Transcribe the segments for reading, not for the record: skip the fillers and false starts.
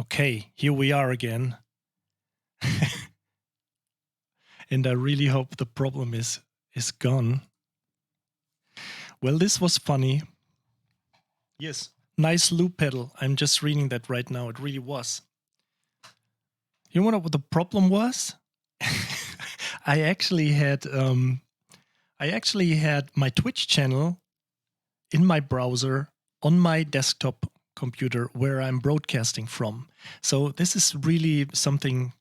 Okay, here we are again. And I really hope the problem is gone. Well, this was funny. Yes, nice loop pedal. I'm just reading that right now. It really was. You know what the problem was? I actually had my Twitch channel in my browser on my desktop computer where I'm broadcasting from. So this is really something,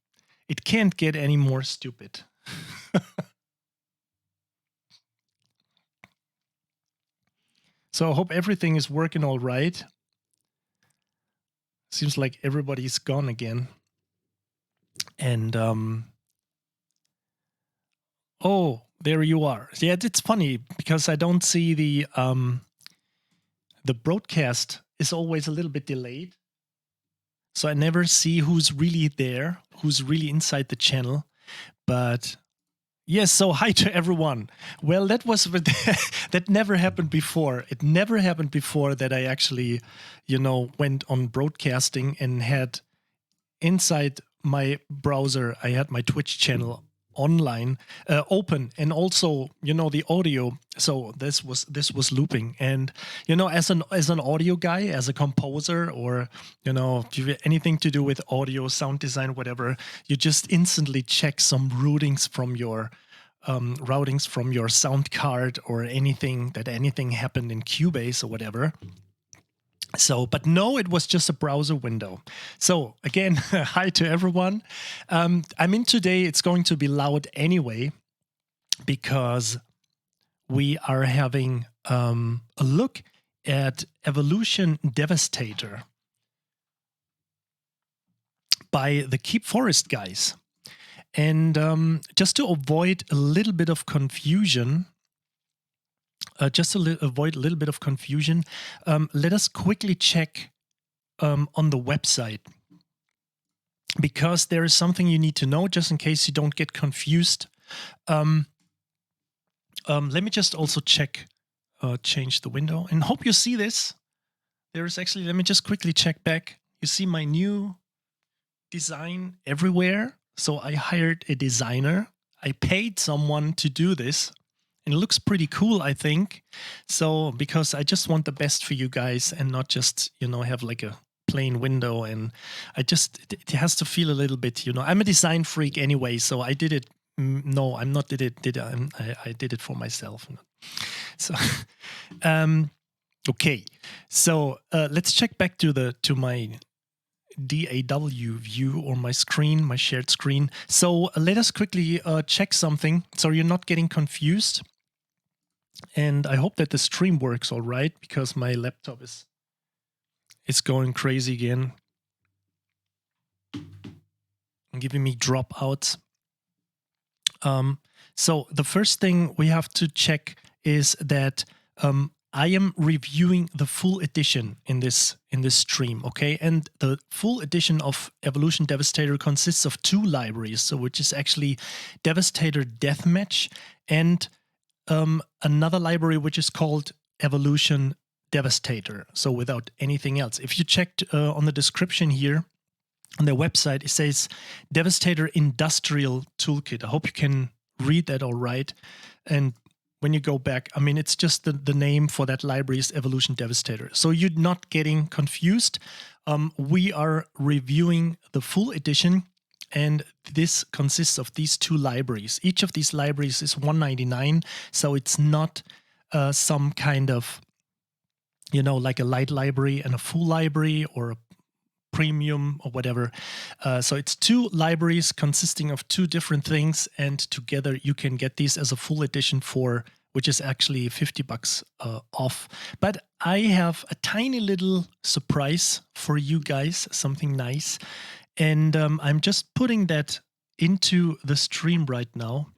it can't get any more stupid. So I hope everything is working all right. Seems like everybody's gone again. And oh, there you are. Yeah, it's funny because I don't see the broadcast is always a little bit delayed. So I never see who's really there, who's really inside the channel. But yes, so hi to everyone. Well, that was that never happened before. It never happened before that I actually, went on broadcasting and had inside my browser, I had my Twitch channel online open, and also the audio. So this was looping, and as an audio guy, as a composer, or if you have anything to do with audio, sound design, whatever, you just instantly check some routings from your sound card, or anything happened in Cubase or whatever. So, but no, it was just a browser window. So again, hi to everyone. I mean, today it's going to be loud anyway, because we are having a look at Evolution Devastator by the Keepforest guys. And just to avoid a little bit of confusion, avoid a little bit of confusion, let us quickly check on the website, because there is something you need to know just in case you don't get confused. Let me just also check, change the window, and hope you see this. There is actually, let me just quickly check back. You see my new design everywhere. So I hired a designer. I paid someone to do this. And it looks pretty cool, I think. So, because I just want the best for you guys, and not just, have like a plain window. And it has to feel a little bit, I'm a design freak anyway. So I did it. No, I'm not I did it for myself. So, okay. So let's check back to my DAW view, or my screen, my shared screen. So let us quickly check something so you're not getting confused. And I hope that the stream works all right, because my laptop is going crazy again, and giving me dropouts. So the first thing we have to check is that I am reviewing the full edition in this stream, okay? And the full edition of Evolution Devastator consists of 2 libraries, so which is actually Devastator Deathmatch, and another library which is called Evolution Devastator, so without anything else. If you checked on the description here on their website, it says Devastator Industrial Toolkit. I hope you can read that all right. And when you go back, I mean, it's just the name for that library is Evolution Devastator. So you're not getting confused. We are reviewing the full edition, and this consists of these 2 libraries. Each of these libraries is $1.99, so it's not some kind of, like a light library and a full library, or a premium or whatever. So it's 2 libraries consisting of 2 different things, and together you can get these as a full edition which is actually $50 off. But I have a tiny little surprise for you guys, something nice. And I'm just putting that into the stream right now,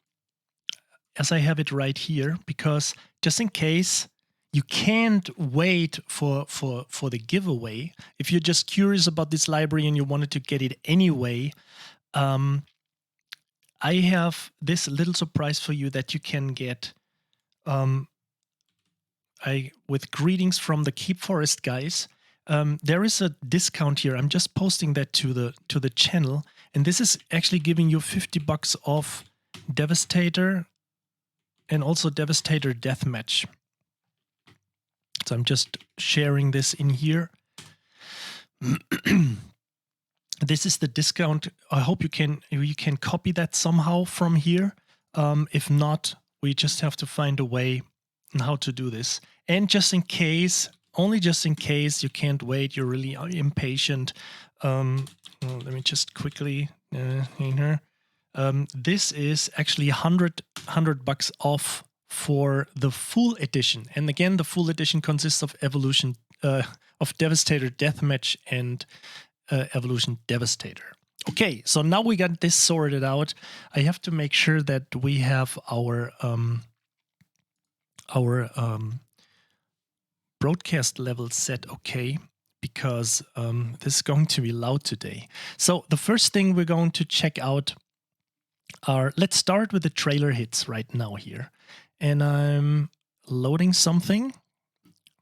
as I have it right here, because just in case you can't wait for the giveaway, if you're just curious about this library and you wanted to get it anyway, I have this little surprise for you that you can get with greetings from the Keepforest guys. there is a discount here. I'm just posting that to the channel, and this is actually giving you $50 off Devastator and also Devastator Deathmatch. So I'm just sharing this in here. This is the discount. I hope you can copy that somehow from here. If not, we just have to find a way on how to do this. And just in case, only just in case you can't wait, you're really impatient. Well, let me just quickly in here. This is actually $100 off for the full edition. And again, the full edition consists of of Devastator Deathmatch and Evolution Devastator. Okay, so now we got this sorted out. I have to make sure that we have our broadcast level set okay, because this is going to be loud today. So the first thing we're going to check out are, let's start with the trailer hits right now here. And I'm loading something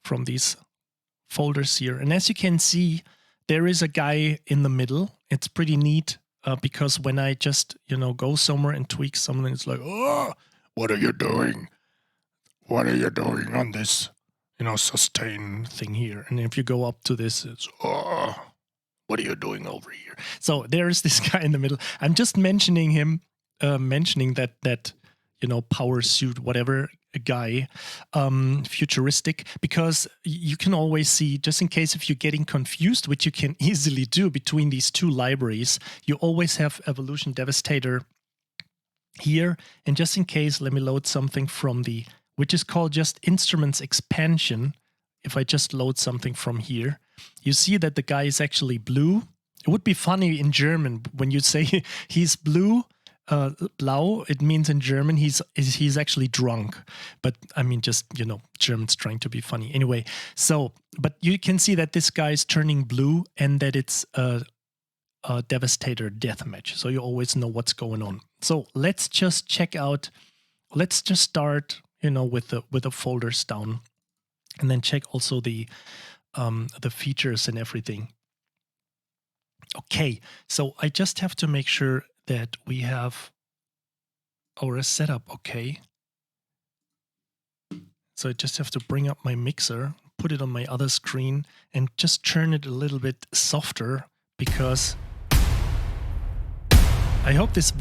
from these folders here. And as you can see, there is a guy in the middle. It's pretty neat because when I just, go somewhere and tweak something, it's like, oh, what are you doing? What are you doing on this, sustain thing here? And if you go up to this, it's, oh, what are you doing over here? So there is this guy in the middle. I'm just mentioning him, mentioning that power suit, whatever guy, futuristic, because you can always see, just in case if you're getting confused, which you can easily do between these two libraries, you always have Evolution Devastator here. And just in case, let me load something from which is called just Instruments Expansion. If I just load something from here, you see that the guy is actually blue. It would be funny in German when you say he's blue. Blau, it means in German he's actually drunk, but I mean, just Germans trying to be funny anyway. So, but you can see that this guy is turning blue and that it's a Devastator Deathmatch, so you always know what's going on. So let's just check out. Let's just start with the folders down, and then check also the features and everything. Okay, so I just have to make sure that we have our setup okay. So I just have to bring up my mixer, put it on my other screen, and just turn it a little bit softer, because I hope this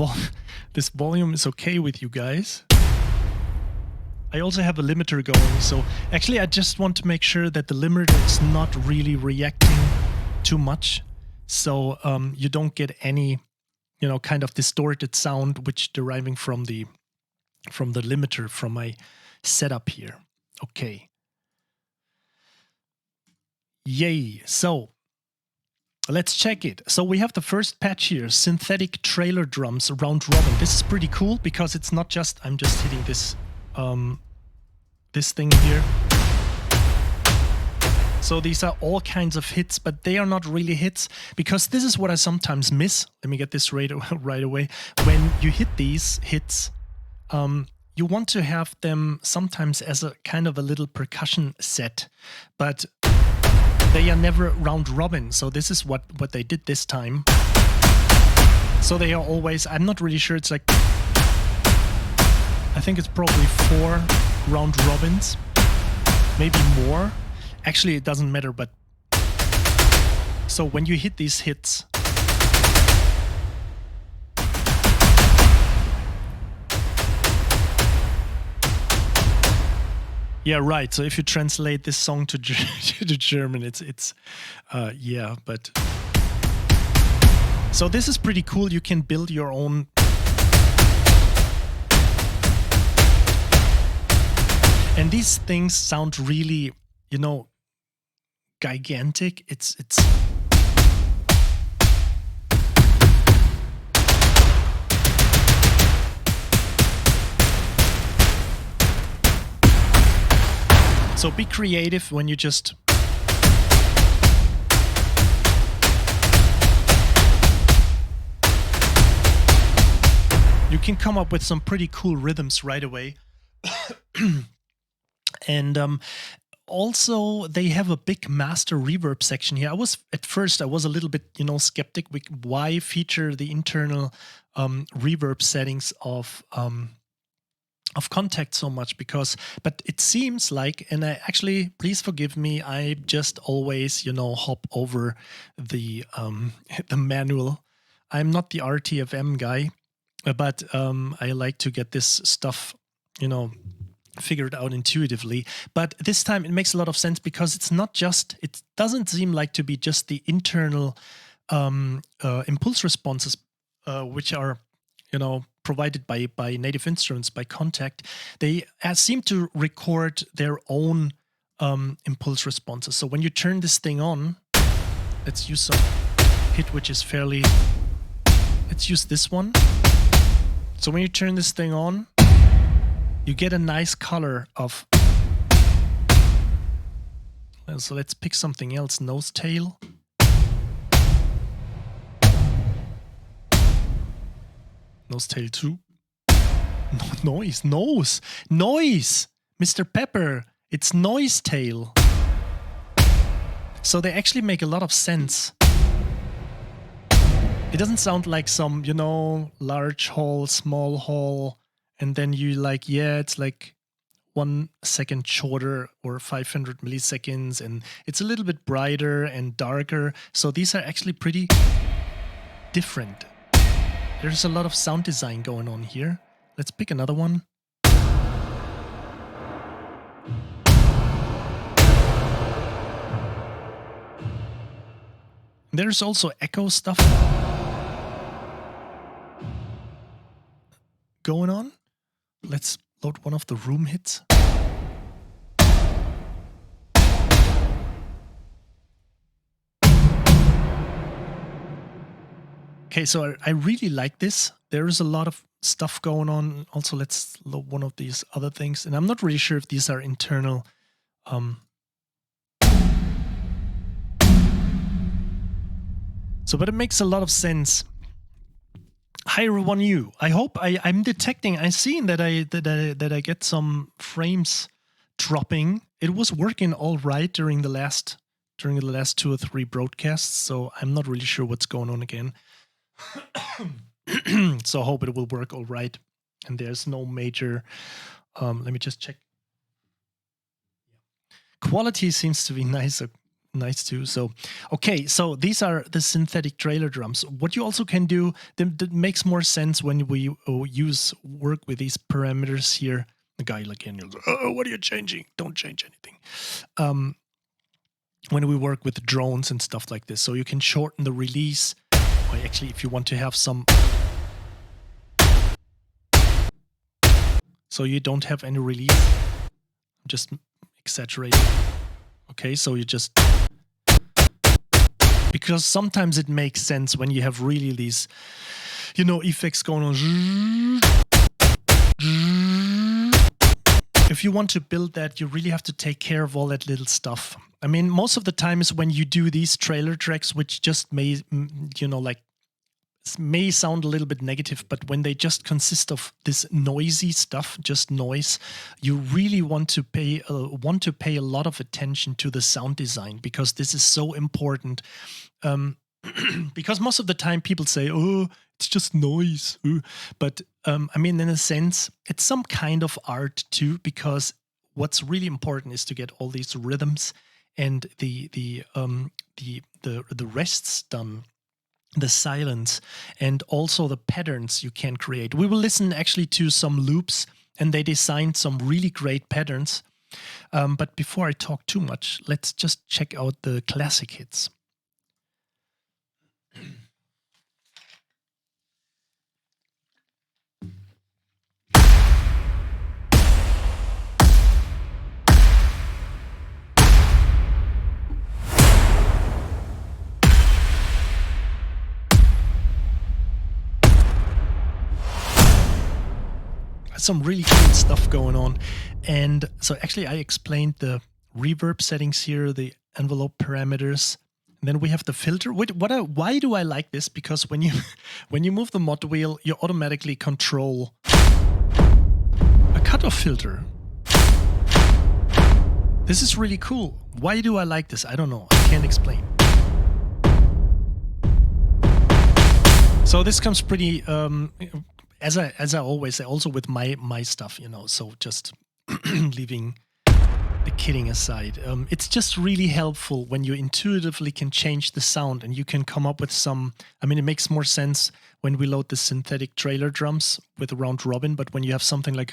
volume is okay with you guys. I also have a limiter going, so actually I just want to make sure that the limiter is not really reacting too much, so you don't get any kind of distorted sound which deriving from the limiter from my setup here. Okay. Yay. So let's check it. So we have the first patch here, synthetic trailer drums round robin. This is pretty cool because it's not just, I'm just hitting this this thing here. So these are all kinds of hits, but they are not really hits, because this is what I sometimes miss. Let me get this right away. When you hit these hits, you want to have them sometimes as a kind of a little percussion set, but they are never round robin. So this is what they did this time. So they are always, I'm not really sure, it's like, I think it's probably 4 round robins, maybe more. Actually, it doesn't matter, but so when you hit these hits, yeah, right. So if you translate this song to German, it's yeah, but so this is pretty cool. You can build your own. And these things sound really, gigantic. It's so be creative when you just you can come up with some pretty cool rhythms right away. And also, they have a big master reverb section here. At first I was a little bit, skeptic. Why feature the internal reverb settings of Kontakt so much? But it seems like, and I actually, please forgive me, I just always, hop over the manual. I'm not the RTFM guy, but I like to get this stuff, figured out intuitively. But this time it makes a lot of sense because it doesn't seem like to be just the internal impulse responses, which are, provided by Native Instruments, by Kontakt. They seem to record their own impulse responses. So when you turn this thing on, let's use some hit, which is fairly, let's use this one. So when you turn this thing on, you get a nice color of, so let's pick something else, nose tail. Nose tail 2. Noise. Mr. Pepper, it's noise tail. So they actually make a lot of sense. It doesn't sound like some, large hall, small hall, and then you it's like 1 second shorter or 500 milliseconds, and it's a little bit brighter and darker. So these are actually pretty different. There's a lot of sound design going on here. Let's pick another one. There's also echo stuff going on. Let's load one of the room hits. Okay, so I really like this. There is a lot of stuff going on. Also, let's load one of these other things. And I'm not really sure if these are internal. But it makes a lot of sense. Hi everyone, I hope I'm detecting. I'm seeing that I get some frames dropping. It was working all right during the last 2 or 3 broadcasts, so I'm not really sure what's going on again. So I hope it will work all right, and there's no major. Let me just check. Quality seems to be nice too. So, okay, so these are the synthetic trailer drums. What you also can do that makes more sense when we work with these parameters here. The guy again, what are you changing? Don't change anything. When we work with drones and stuff like this, so you can shorten the release. Or actually, if you want to have some, so you don't have any release, just exaggerate. Okay, so you just, because sometimes it makes sense when you have really these, effects going on. If you want to build that, you really have to take care of all that little stuff. I mean, most of the time is when you do these trailer tracks, which just may, may sound a little bit negative, but when they just consist of this noisy stuff, just noise, you really want to pay a lot of attention to the sound design, because this is so important. Because most of the time people say, oh, it's just noise. But I mean, in a sense, it's some kind of art too, because what's really important is to get all these rhythms and the rests done, the silence, and also the patterns you can create. We will listen actually to some loops, and they designed some really great patterns. But before I talk too much, let's just check out the classic hits. Some really cool stuff going on. And so actually I explained the reverb settings here, the envelope parameters, and then we have the filter. Why do I like this? Because when you move the mod wheel, you automatically control a cutoff filter. This is really cool. Why do I like this? I don't know. I can't explain. So this comes pretty, as I always say, also with my stuff, you know, so just leaving the kidding aside. It's just really helpful when you intuitively can change the sound and you can come up with some, I mean, it makes more sense when we load the synthetic trailer drums with a round robin, but when you have something like...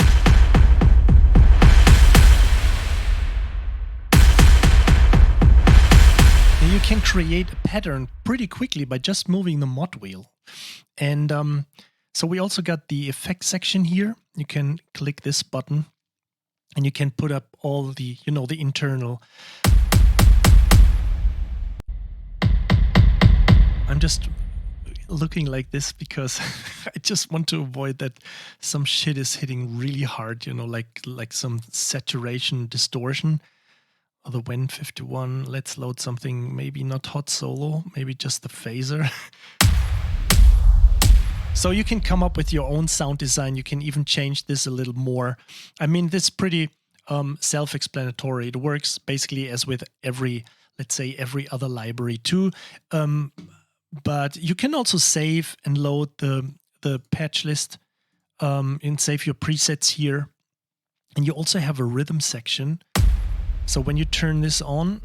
you can create a pattern pretty quickly by just moving the mod wheel. And so we also got the effect section here. You can click this button and you can put up all the, you know, the internal. I'm just looking like this because I just want to avoid that some shit is hitting really hard, you know, like some saturation distortion. The Wen 51, let's load something, maybe not hot solo, maybe just the phaser. So you can come up with your own sound design. You can even change this a little more. I mean, this is pretty self-explanatory. It works basically as with every, let's say, every other library too. But you can also save and load the patch list and save your presets here. And you also have a rhythm section. So when you turn this on,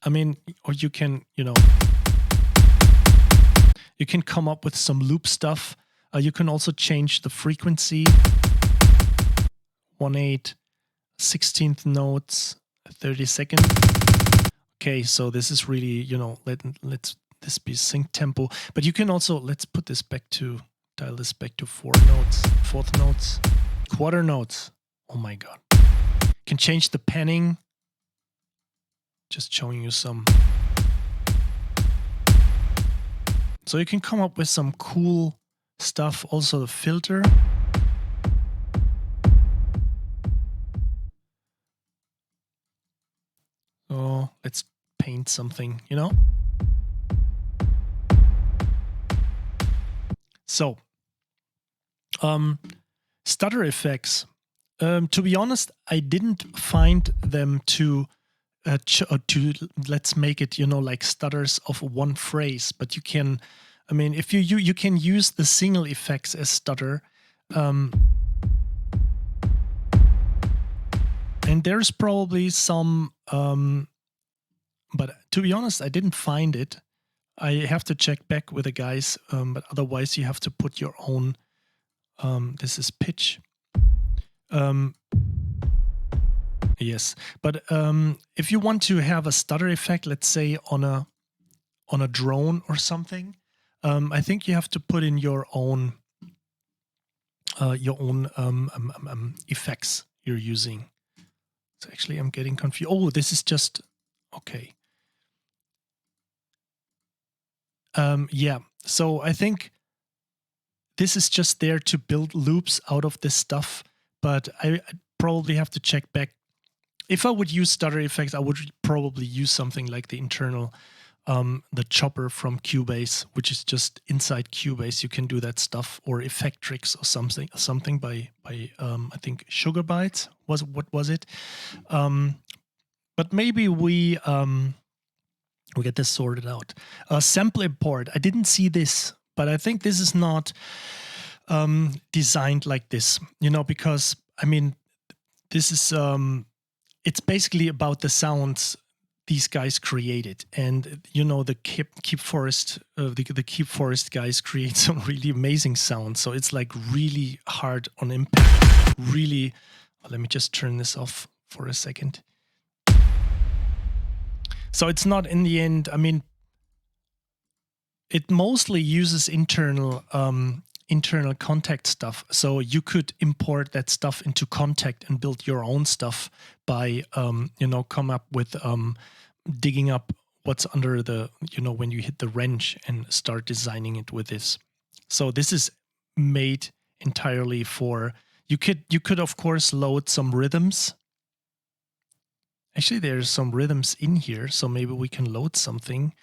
I mean, or you can, you know, you can come up with some loop stuff. You can also change the frequency, 1/8, 16th notes, 32nd. Okay, so this is really, you know, let's this be sync tempo. But you can also, let's put this back to, dial this back to 4 notes, 4th notes, quarter notes. Oh my God. Can change the panning. Just showing you some. So you can come up with some cool stuff. Also the filter. So let's paint something, you know. So, stutter effects. To be honest, I didn't find them to let's make it, you know, like stutters of one phrase. But you can, I mean, if you can use the single effects as stutter. And there's probably some, but to be honest, I didn't find it. I have to check back with the guys, but otherwise you have to put your own. This is pitch. Yes, but if you want to have a stutter effect, let's say on a drone or something, I think you have to put in your own effects you're using. So actually, I'm getting confused. Oh, this is just okay. Yeah, so I think this is just there to build loops out of this stuff, but I probably have to check back. If I would use stutter effects, I would probably use something like the internal, the chopper from Cubase, which is just inside Cubase. You can do that stuff, or Effectrix or something by I think Sugar Bytes what was it? But maybe we get this sorted out. Sample import. I didn't see this, but I think this is not designed like this, you know, because I mean, this is it's basically about the sounds these guys created, and you know, the Keepforest, the Keepforest guys create some really amazing sounds. So it's like really hard on impact. Really, let me just turn this off for a second. So it's not in the end. I mean, it mostly uses internal Kontakt stuff. So you could import that stuff into Kontakt and build your own stuff by, you know, come up with digging up what's under the, you know, when you hit the wrench and start designing it with this. So this is made entirely for, you could of course load some rhythms. Actually, there's some rhythms in here, so maybe we can load something.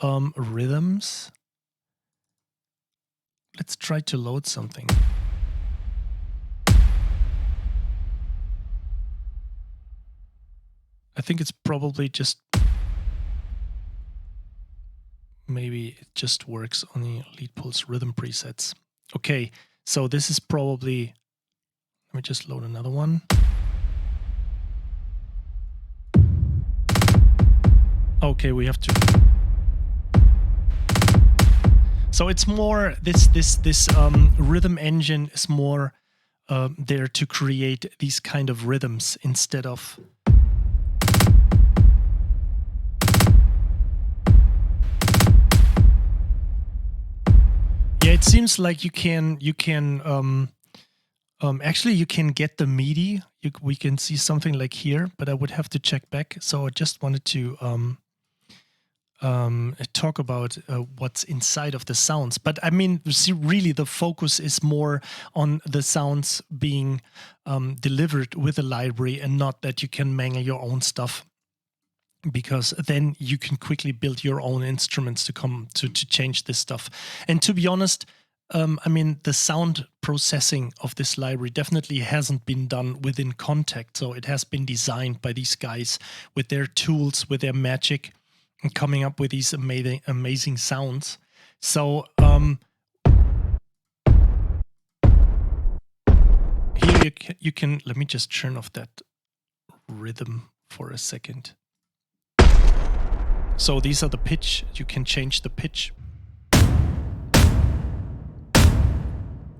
Rhythms. Let's try to load something. I think it's probably just, maybe it just works on the lead pulse rhythm presets. Okay, so this is probably, let me just load another one. Okay, we have to. So it's more, this rhythm engine is more there to create these kind of rhythms instead of. Yeah, it seems like you can actually you can get the MIDI. We can see something like here, but I would have to check back. So I just wanted to talk about what's inside of the sounds. But I mean, see, really the focus is more on the sounds being delivered with a library, and not that you can mangle your own stuff, because then you can quickly build your own instruments to come to change this stuff. And to be honest, I mean, the sound processing of this library definitely hasn't been done within Kontakt. So it has been designed by these guys with their tools, with their magic, and coming up with these amazing sounds. So here you can, let me just turn off that rhythm for a second. So these are the pitch. You can change the pitch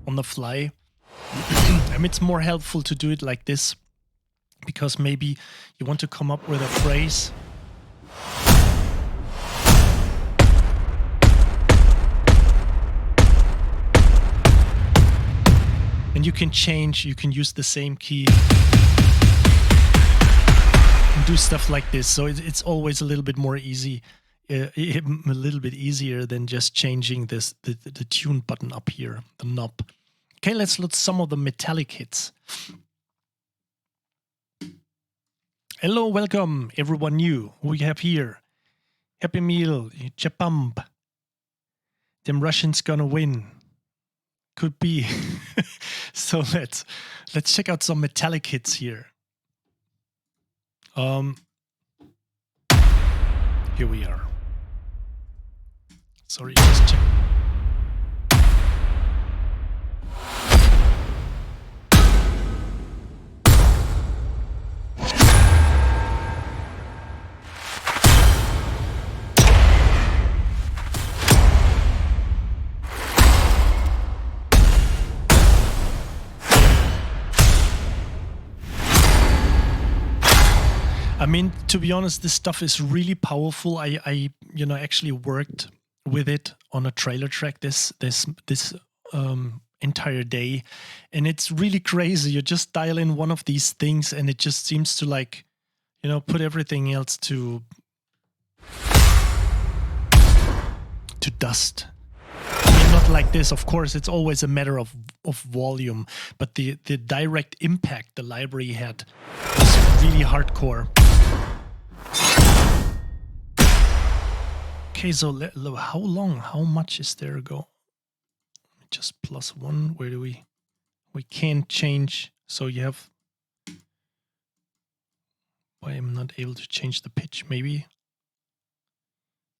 on the fly. And it's more helpful to do it like this, because maybe you want to come up with a phrase. And you can change, you can use the same key and do stuff like this. So it's always a little bit more easy, a little bit easier than just changing this the tune button up here, the knob. Okay, let's look some of the metallic hits. Hello, welcome everyone new. Who we have here? Happy Meal, Chapamp. Them Russians gonna win. Could be. So let's check out some metallic hits here. Here we are. Sorry, just check. I mean, to be honest, this stuff is really powerful. I actually worked with it on a trailer track this entire day, and it's really crazy. You just dial in one of these things, and it just seems to, like, put everything else to dust. I mean, not like this, of course. It's always a matter of volume, but the direct impact the library had was really hardcore. Okay, so how much is there to go? Just +1. Where do we can't change. So you have, why I'm not able to change the pitch, maybe.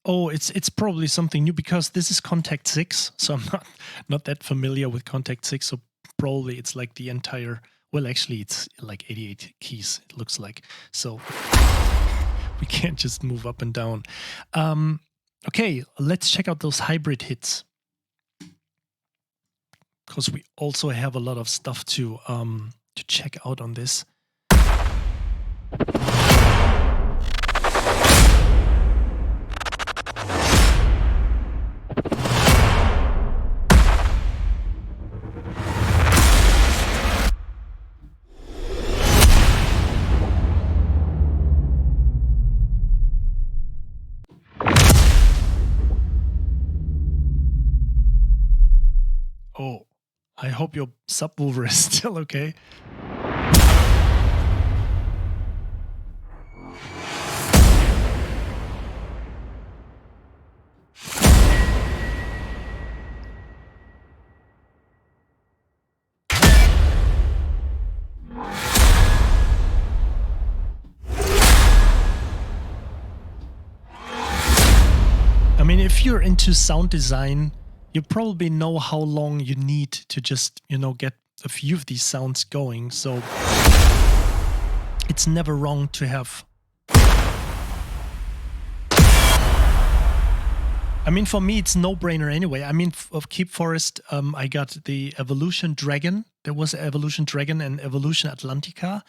Oh, it's probably something new, because this is Kontakt 6, so I'm not that familiar with Kontakt 6, so probably it's like the entire, well, actually it's like 88 keys, it looks like. So we can't just move up and down. Okay, let's check out those hybrid hits, because we also have a lot of stuff to check out on this. Oh, I hope your subwoofer is still okay. if you're into sound design, you probably know how long you need to just, get a few of these sounds going. So it's never wrong to have. I mean, for me, it's no-brainer anyway. I mean, of Keepforest, I got the Evolution Dragon. There was Evolution Dragon and Evolution Atlantica.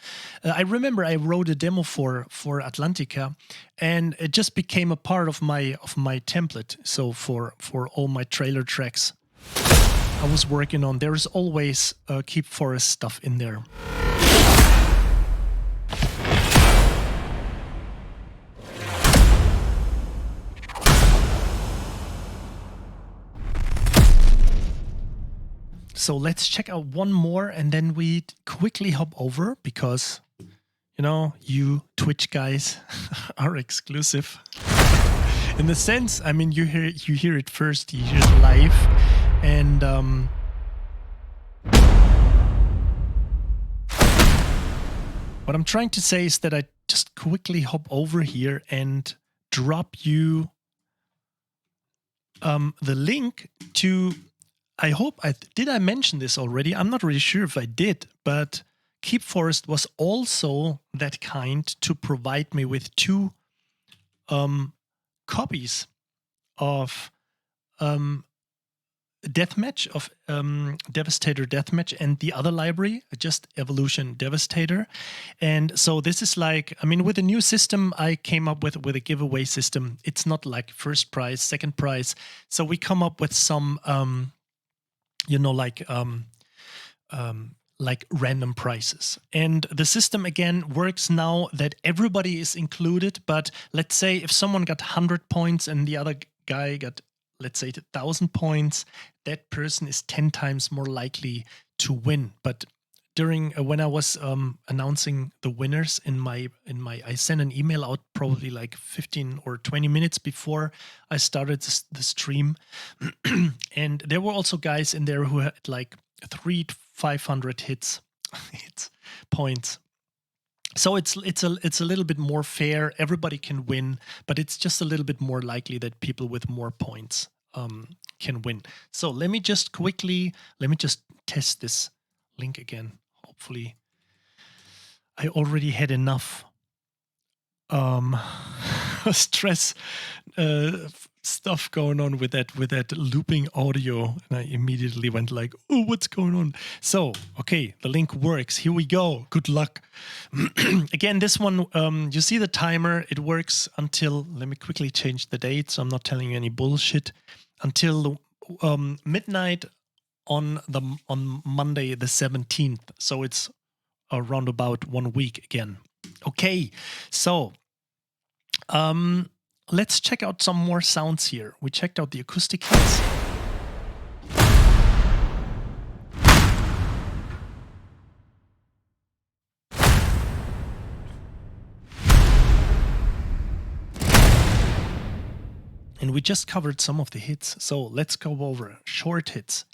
I remember I wrote a demo for Atlantica, and it just became a part of my template. So for all my trailer tracks I was working on, there is always Keepforest stuff in there. So let's check out one more, and then we quickly hop over, because, you Twitch guys are exclusive. In the sense, I mean, you hear it first, you hear it live, and what I'm trying to say is that I just quickly hop over here and drop you the link to. I hope did I mention this already? I'm not really sure if I did, but Keepforest was also that kind to provide me with 2 copies of Deathmatch, of Devastator Deathmatch, and the other library, just Evolution Devastator. And so this is like, I mean, with the new system I came up with a giveaway system. It's not like first prize, second prize. So we come up with some like random prizes. And the system again works now that everybody is included, but let's say if someone got 100 points and the other guy got, let's say, 1,000 points, that person is 10 times more likely to win. But during when I was announcing the winners I sent an email out probably like 15 or 20 minutes before I started the stream, and there were also guys in there who had like 300 to 500 hits points. So it's a little bit more fair. Everybody can win, but it's just a little bit more likely that people with more points can win. So let me just test this link again. Hopefully I already had enough stress stuff going on with that looping audio, and I immediately went like, oh, what's going on? So okay, the link works. Here we go. Good luck. Again, this one, you see the timer, it works until, let me quickly change the date so I'm not telling you any bullshit, until midnight on Monday the 17th. So it's around about 1 week again. Okay, so let's check out some more sounds here. We checked out the acoustic hits. And we just covered some of the hits. So let's go over short hits.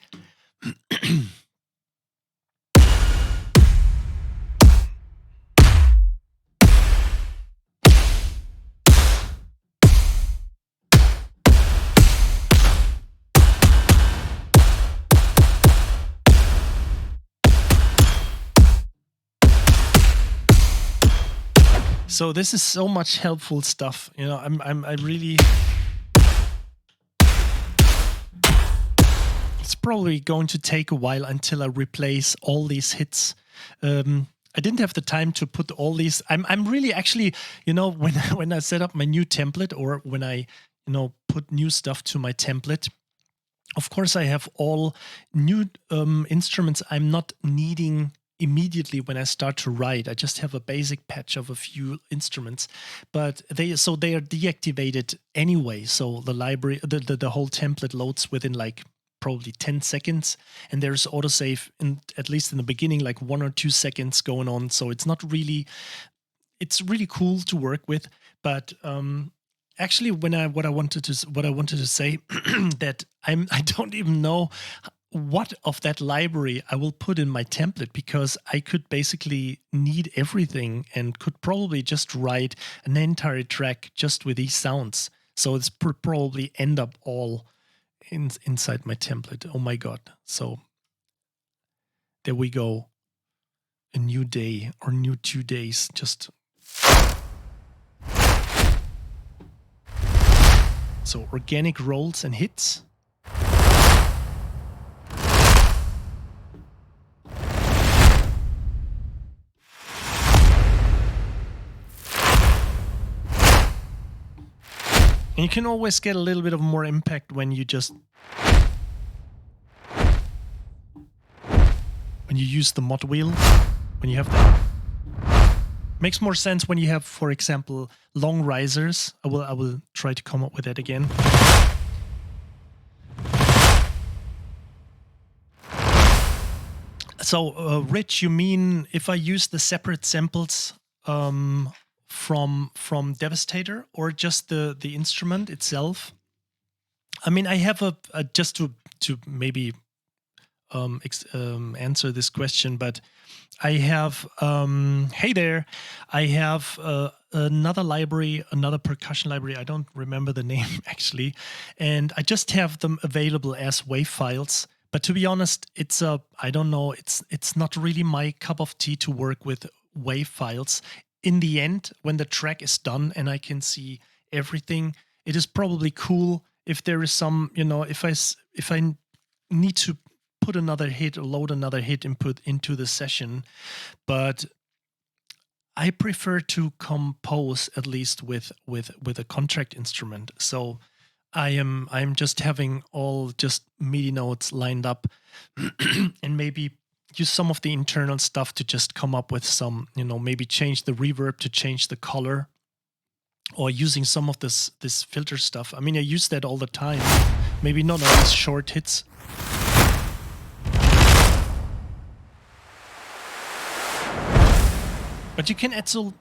So this is so much helpful stuff. I really. It's probably going to take a while until I replace all these hits. I didn't have the time to put all these. I'm really actually, when I set up my new template, or when I, put new stuff to my template, of course I have all new instruments I'm not needing immediately when I start to write. I just have a basic patch of a few instruments, but they are deactivated anyway. So the library, the whole template loads within like probably 10 seconds, and there's autosave at least in the beginning, like 1 or 2 seconds going on. So it's really cool to work with. But actually, what I wanted to say that I don't even know what of that library I will put in my template, because I could basically need everything and could probably just write an entire track just with these sounds. So it's probably end up all inside my template. Oh my God. So there we go. A new day or new 2 days. Just so organic rolls and hits. And you can always get a little bit of more impact when you use the mod wheel, when you have that. Makes more sense when you have, for example, long risers. I will try to come up with that again. So, Rich, you mean if I use the separate samples from Devastator, or just the instrument itself? I mean, I have a just to maybe answer this question, but I have hey there, I have another library, another percussion library. I don't remember the name actually, and I just have them available as WAV files. But to be honest, it's I don't know, it's not really my cup of tea to work with WAV files. In the end, when the track is done and I can see everything, it is probably cool if there is some, if I need to put another hit or load another hit input into the session. But I prefer to compose at least with a Kontakt instrument. So I'm just having all just MIDI notes lined up and maybe use some of the internal stuff to just come up with some, maybe change the reverb to change the color, or using some of this filter stuff. I mean, I use that all the time. Maybe not on these short hits. But you can add so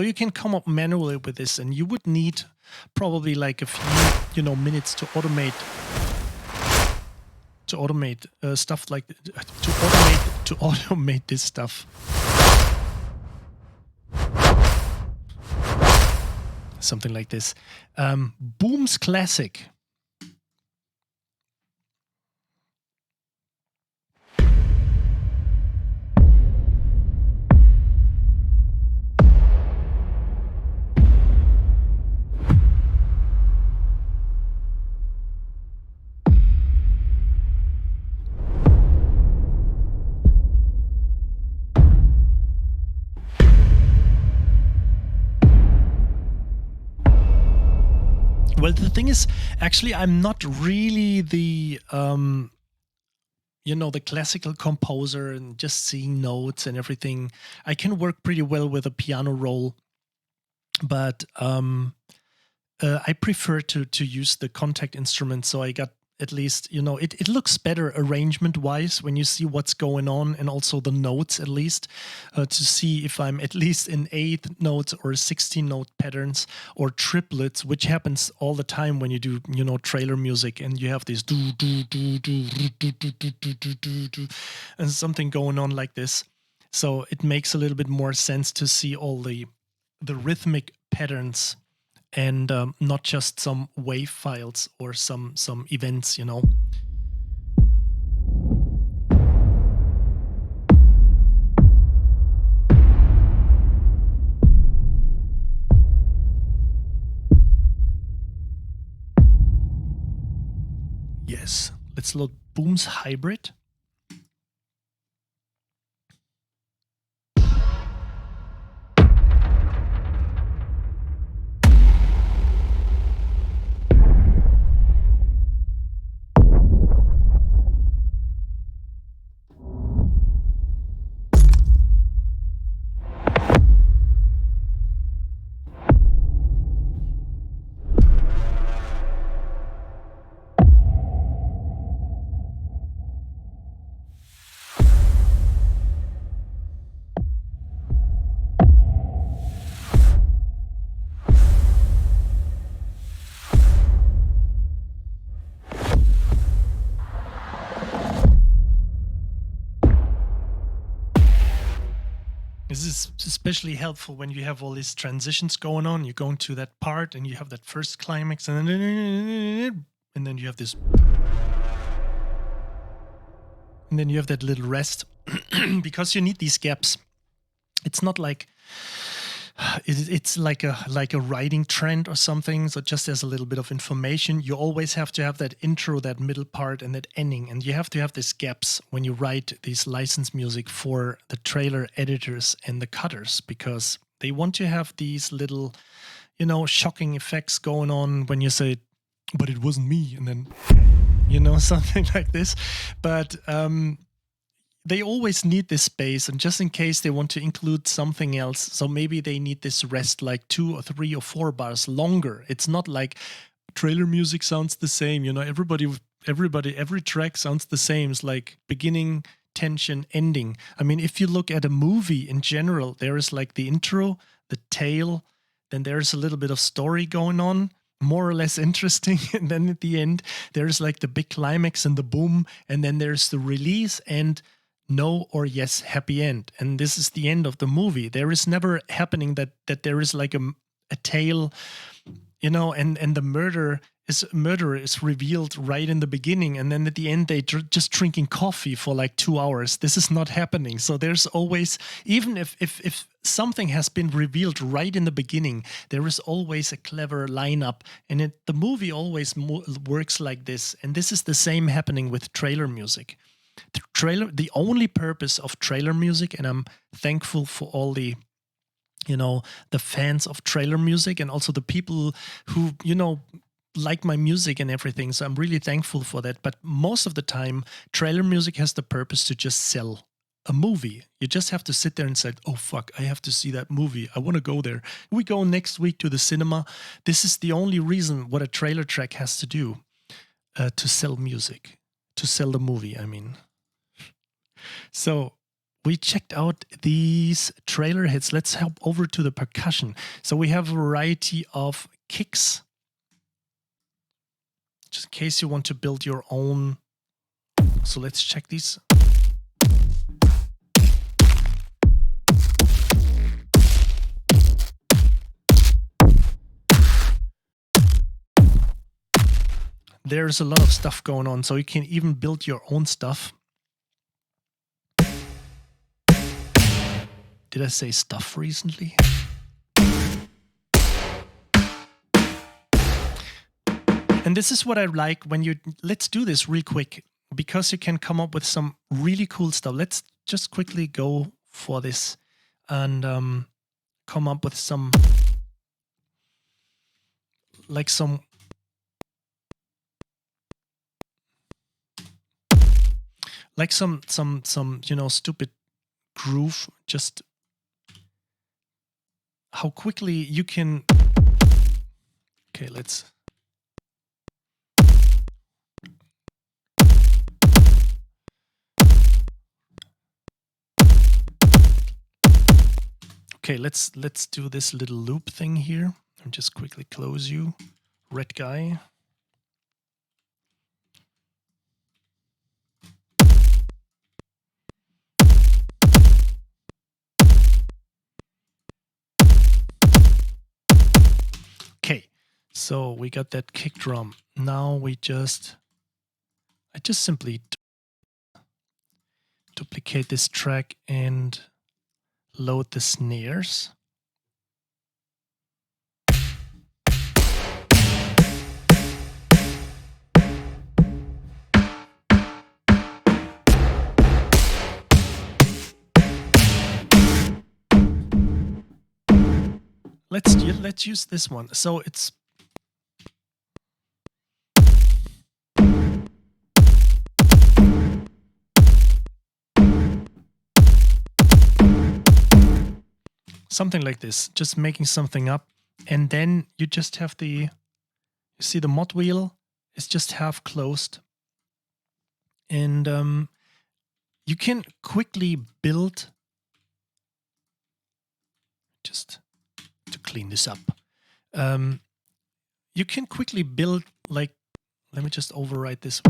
you can come up manually with this, and you would need probably like a few, minutes to automate stuff like to automate this stuff. Something like this. Boom's Classic. Well, the thing is, actually, I'm not really the, the classical composer and just seeing notes and everything. I can work pretty well with a piano roll, but I prefer to use the Kontakt instrument. So I got at least, it looks better arrangement-wise when you see what's going on, and also the notes at least, to see if I'm at least in 8 notes or 16-note patterns or triplets, which happens all the time when you do, trailer music and you have this do do do do do do do do do do do and something going on like this. So it makes a little bit more sense to see all the rhythmic patterns, and not just some WAV files or some events, Yes, let's load Boom's Hybrid. This is especially helpful when you have all these transitions going on. You're going to that part and you have that first climax, and then you have this, and then you have that little rest because you need these gaps. It's not like it's like a writing trend or something. So just as a little bit of information, you always have to have that intro, that middle part, and that ending, and you have to have these gaps when you write these license music for the trailer editors and the cutters, because they want to have these little, shocking effects going on when you say, "But it wasn't me," and then something like this. But they always need this space, and just in case they want to include something else, so maybe they need this rest like 2 or 3 or 4 bars longer. It's not like trailer music sounds the same, every track sounds the same. It's like beginning, tension, ending. I mean, if you look at a movie in general, there is like the intro, the tail, then there's a little bit of story going on, more or less interesting, and then at the end there's like the big climax and the boom, and then there's the release and no or yes happy end, and this is the end of the movie. There is never happening that there is like a tale, and the murderer is revealed right in the beginning, and then at the end they just drinking coffee for like 2 hours. This is not happening. So there's always, even if something has been revealed right in the beginning, there is always a clever lineup, and the movie always works like this. And this is the same happening with trailer music. The only purpose of trailer music, and I'm thankful for all the the fans of trailer music and also the people who like my music and everything, so I'm really thankful for that. But most of the time trailer music has the purpose to just sell a movie. You just have to sit there and say, "Oh fuck, I have to see that movie, I want to go there, we go next week to the cinema." This is the only reason what a trailer track has to do, to sell music, to sell the movie, I mean. So we checked out these trailer hits. Let's hop over to the percussion. So we have a variety of kicks, just in case you want to build your own. So let's check these. There's a lot of stuff going on, so you can even build your own stuff. Did I say stuff recently? And this is what I like when let's do this real quick, because you can come up with some really cool stuff. Let's just quickly go for this and come up with some stupid groove, just how quickly you can. Okay, let's. Okay, let's do this little loop thing here and just quickly close you, red guy. Okay, so we got that kick drum. Now I just simply duplicate this track and load the snares. Let's use this one. So it's something like this, just making something up, and then you just have you see the mod wheel is just half closed, and you can quickly build, just to clean this up, you can quickly build, like, let me just override this.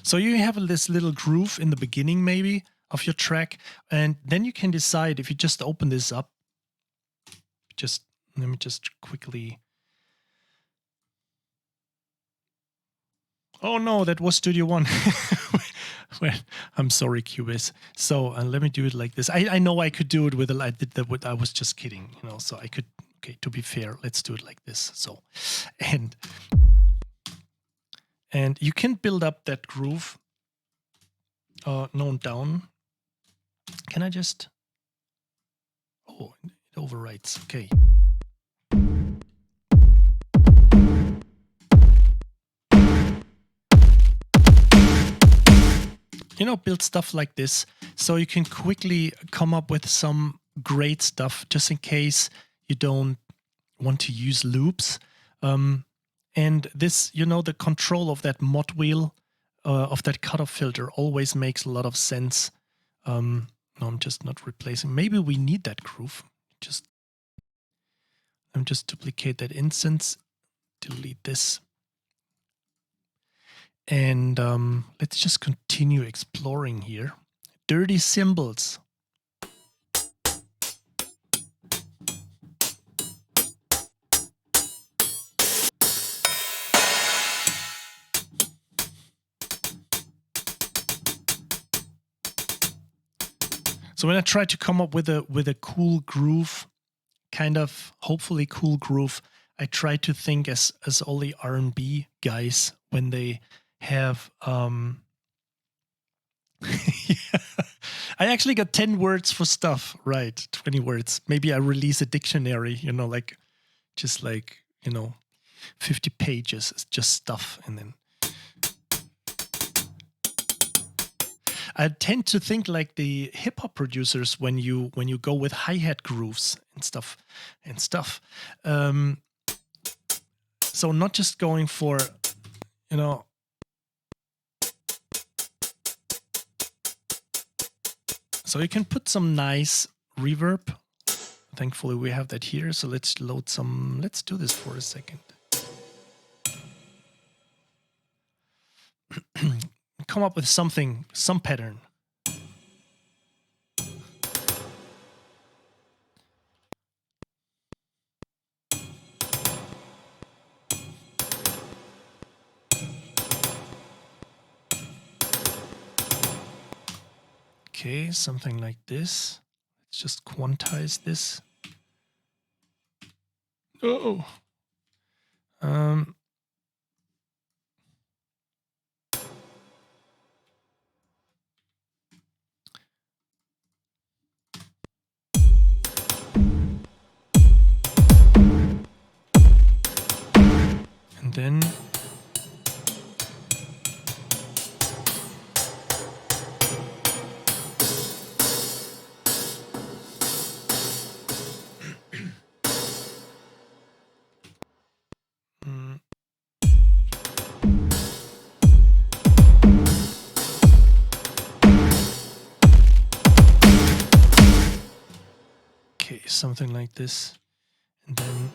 So you have this little groove in the beginning maybe of your track, and then you can decide if you just open this up. Just let me just quickly. Oh no, that was Studio One. Well, I'm sorry, Cubase. So let me do it like this. I know I could do it with a. I did that with. I was just kidding, you know. So I could. Okay, to be fair, let's do it like this. So, and you can build up that groove. No, down. Can I just? Oh, it overwrites. Okay. You know, build stuff like this so you can quickly come up with some great stuff just in case you don't want to use loops. And this, you know, the control of that mod wheel, of that cutoff filter always makes a lot of sense. No, I'm just not replacing. Maybe we need that groove. I'm just duplicate that instance, delete this. And let's just continue exploring here. Dirty cymbals. So when I try to come up with a cool groove, kind of hopefully cool groove, I try to think as all the R&B guys when they have yeah. I actually got 10 words for stuff, right? 20 words. Maybe I release a dictionary, you know, like just like, you know, 50 pages, it's just stuff. And then I tend to think like the hip hop producers when you go with hi-hat grooves and stuff. So not just going for, you know, so you can put some nice reverb. Thankfully we have that here. So let's load some, let's do this for a second. Come up with something, some pattern. Okay, something like this. Let's just quantize this. Oh. And then okay, something like this. And then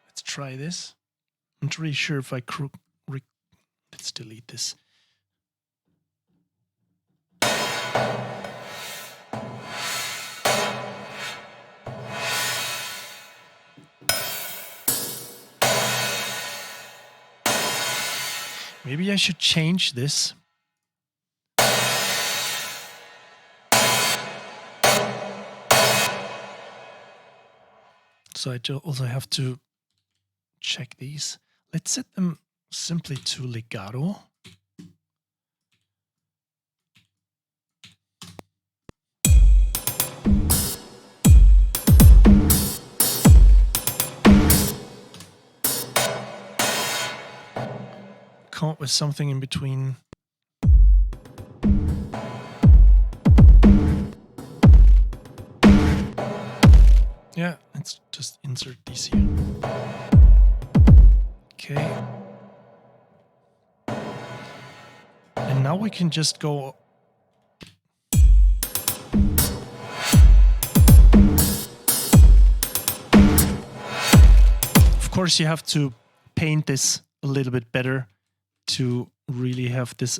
let's try this. I'm not really sure if I let's delete this. Maybe I should change this. So I also have to check these. Let's set them simply to legato. Come up with something in between. Yeah, let's just insert these here. Okay. And now we can just go. course, you have to paint this a little bit better to really have this,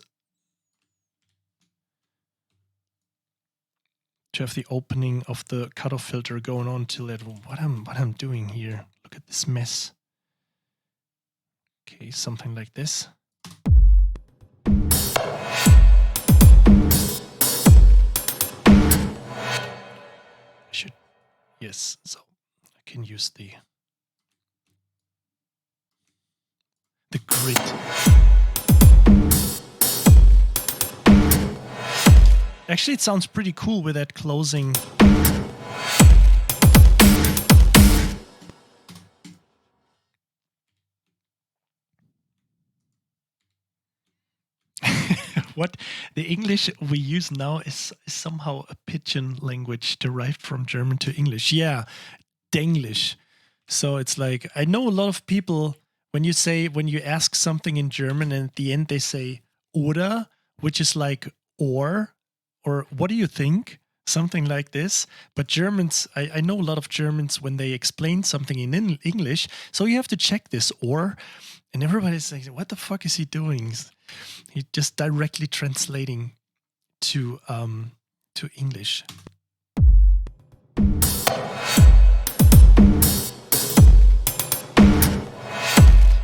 to have the opening of the cutoff filter going on till it. What I'm doing here? Look at this mess. Okay, something like this. I should, yes. So I can use the grid. Actually, it sounds pretty cool with that closing. What the English we use now is somehow a pidgin language derived from German to English. Yeah, Denglish. So it's like, I know a lot of people, when you ask something in German and at the end they say oder, which is like or what do you think? Something like this. But Germans, I know a lot of Germans when they explain something in English, so you have to check this or, and everybody's saying, what the fuck is he doing? He's just directly translating to English.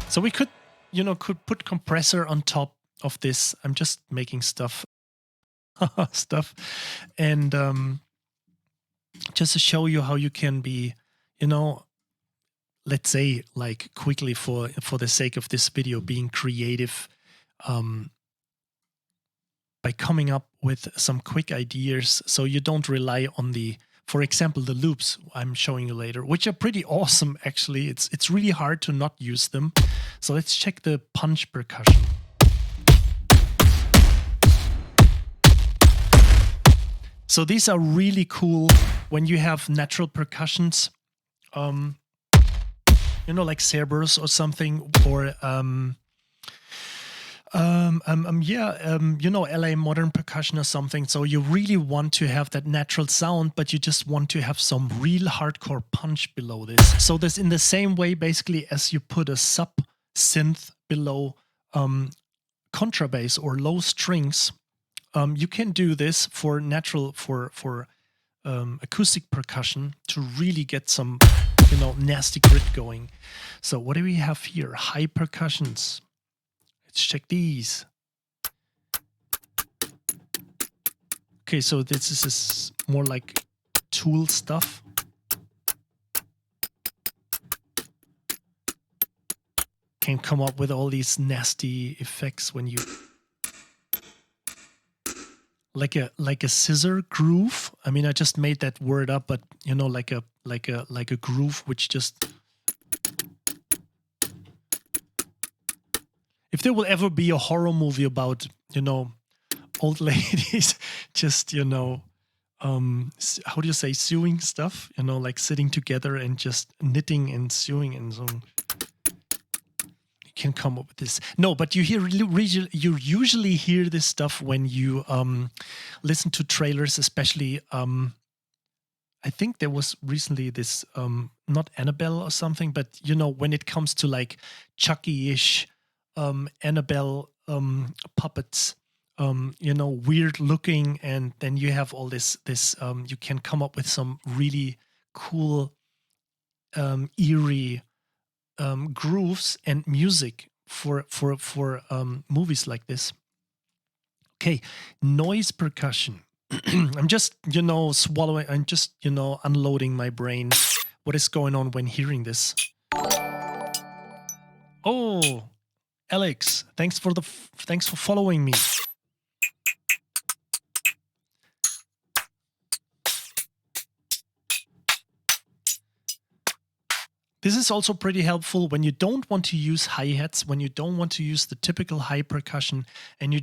So we could put compressor on top of this. I'm just making stuff, and just to show you how you can be, let's say, like, quickly for the sake of this video, being creative, by coming up with some quick ideas, so you don't rely on for example, the loops I'm showing you later, which are pretty awesome. Actually, it's really hard to not use them. So let's check the punch percussion. So these are really cool when you have natural percussions, like Cerberus or something, or LA modern percussion or something. So you really want to have that natural sound, but you just want to have some real hardcore punch below this. So this, in the same way, basically, as you put a sub synth below contrabass or low strings, you can do this for natural, for acoustic percussion to really get some, nasty grit going. So what do we have here? High percussions. Let's check these. Okay, so this is more like Tool stuff. Can come up with all these nasty effects when you like a scissor groove. I mean, I just made that word up, but like a groove which just. If there will ever be a horror movie about, old ladies just, how do you say, sewing stuff, like sitting together and just knitting and sewing and so on, you can come up with this. No, but you usually hear this stuff when you listen to trailers, especially. I think there was recently this, not Annabelle or something, but, when it comes to like Chucky-ish, Annabelle puppets, weird looking, and then you have all this you can come up with some really cool, eerie grooves and music for movies like this. Okay, noise percussion. I'm just swallowing. I'm just unloading my brain. What is going on when hearing this? Oh, Alex, thanks for following me. This is also pretty helpful when you don't want to use hi-hats, when you don't want to use the typical high percussion, and you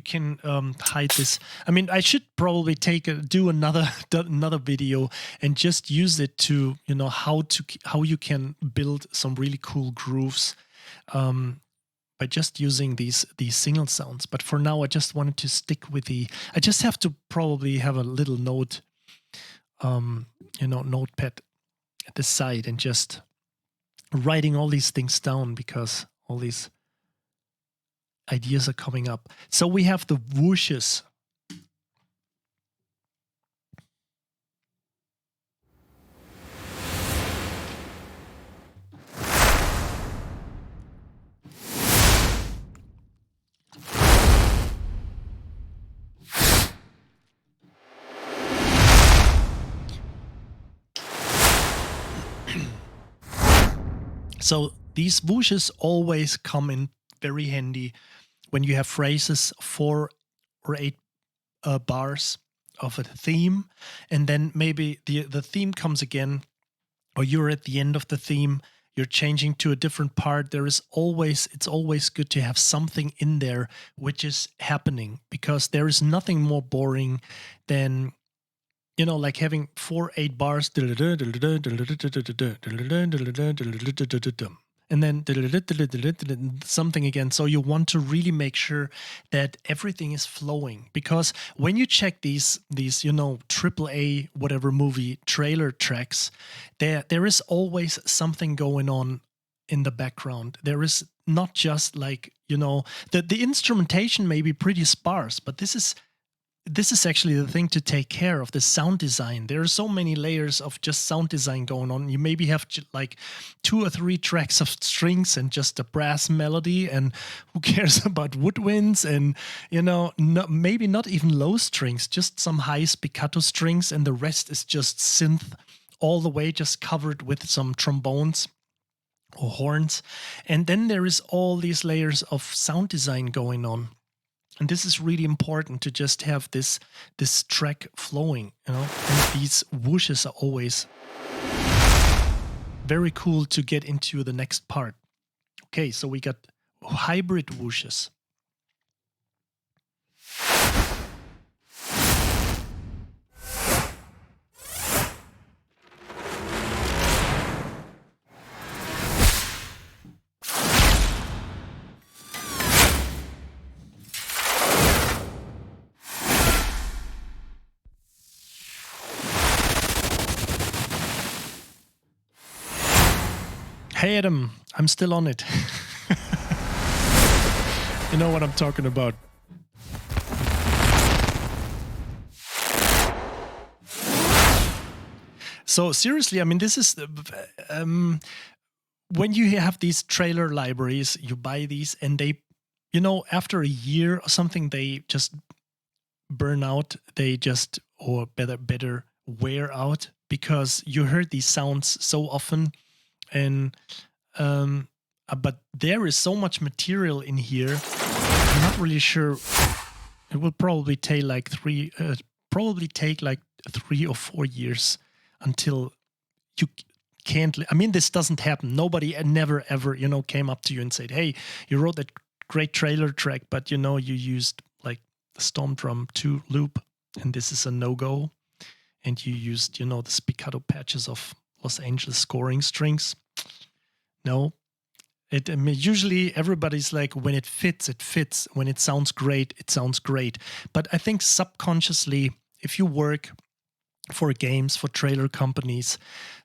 can hide this. I mean, I should probably do another video and just use it to how you can build some really cool grooves by just using these single sounds. But for now, I just wanted to stick with I just have to probably have a little note, notepad at the side and just writing all these things down because all these ideas are coming up. So we have the whooshes. So these whooshes always come in very handy when you have phrases, 4 or 8 bars of a theme, and then maybe the theme comes again, or you're at the end of the theme, you're changing to a different part. It's always good to have something in there which is happening, because there is nothing more boring than, you know, like having 4, 8 bars, and then something again. So you want to really make sure that everything is flowing, because when you check these you know, AAA whatever movie trailer tracks, there is always something going on in the background. There is not just like, you know, the instrumentation may be pretty sparse, but this is actually the thing to take care of, the sound design. There are so many layers of just sound design going on. You maybe have like 2 or 3 tracks of strings and just a brass melody, and who cares about woodwinds, and, you know, maybe not even low strings, just some high spiccato strings, and the rest is just synth all the way, just covered with some trombones or horns. And then there is all these layers of sound design going on. And this is really important, to just have this track flowing, you know. And these whooshes are always very cool to get into the next part. Okay, so we got hybrid whooshes. Hey Adam, I'm still on it. You know what I'm talking about. So seriously, I mean, this is when you have these trailer libraries, you buy these, and they, you know, after a year or something, they just burn out. They just, or better wear out, because you heard these sounds so often. And but there is so much material in here. I'm not really sure. It will probably take like 3 or 4 years until you can't. I mean, this doesn't happen. Nobody never ever, you know, came up to you and said, "Hey, you wrote that great trailer track, but you know, you used like the Storm Drum 2 loop, and this is a no-go." And you used, you know, the spiccato patches of Los Angeles scoring strings. No. I mean, usually everybody's like, when it fits, it fits. When it sounds great, it sounds great. But I think subconsciously, if you work for games, for trailer companies,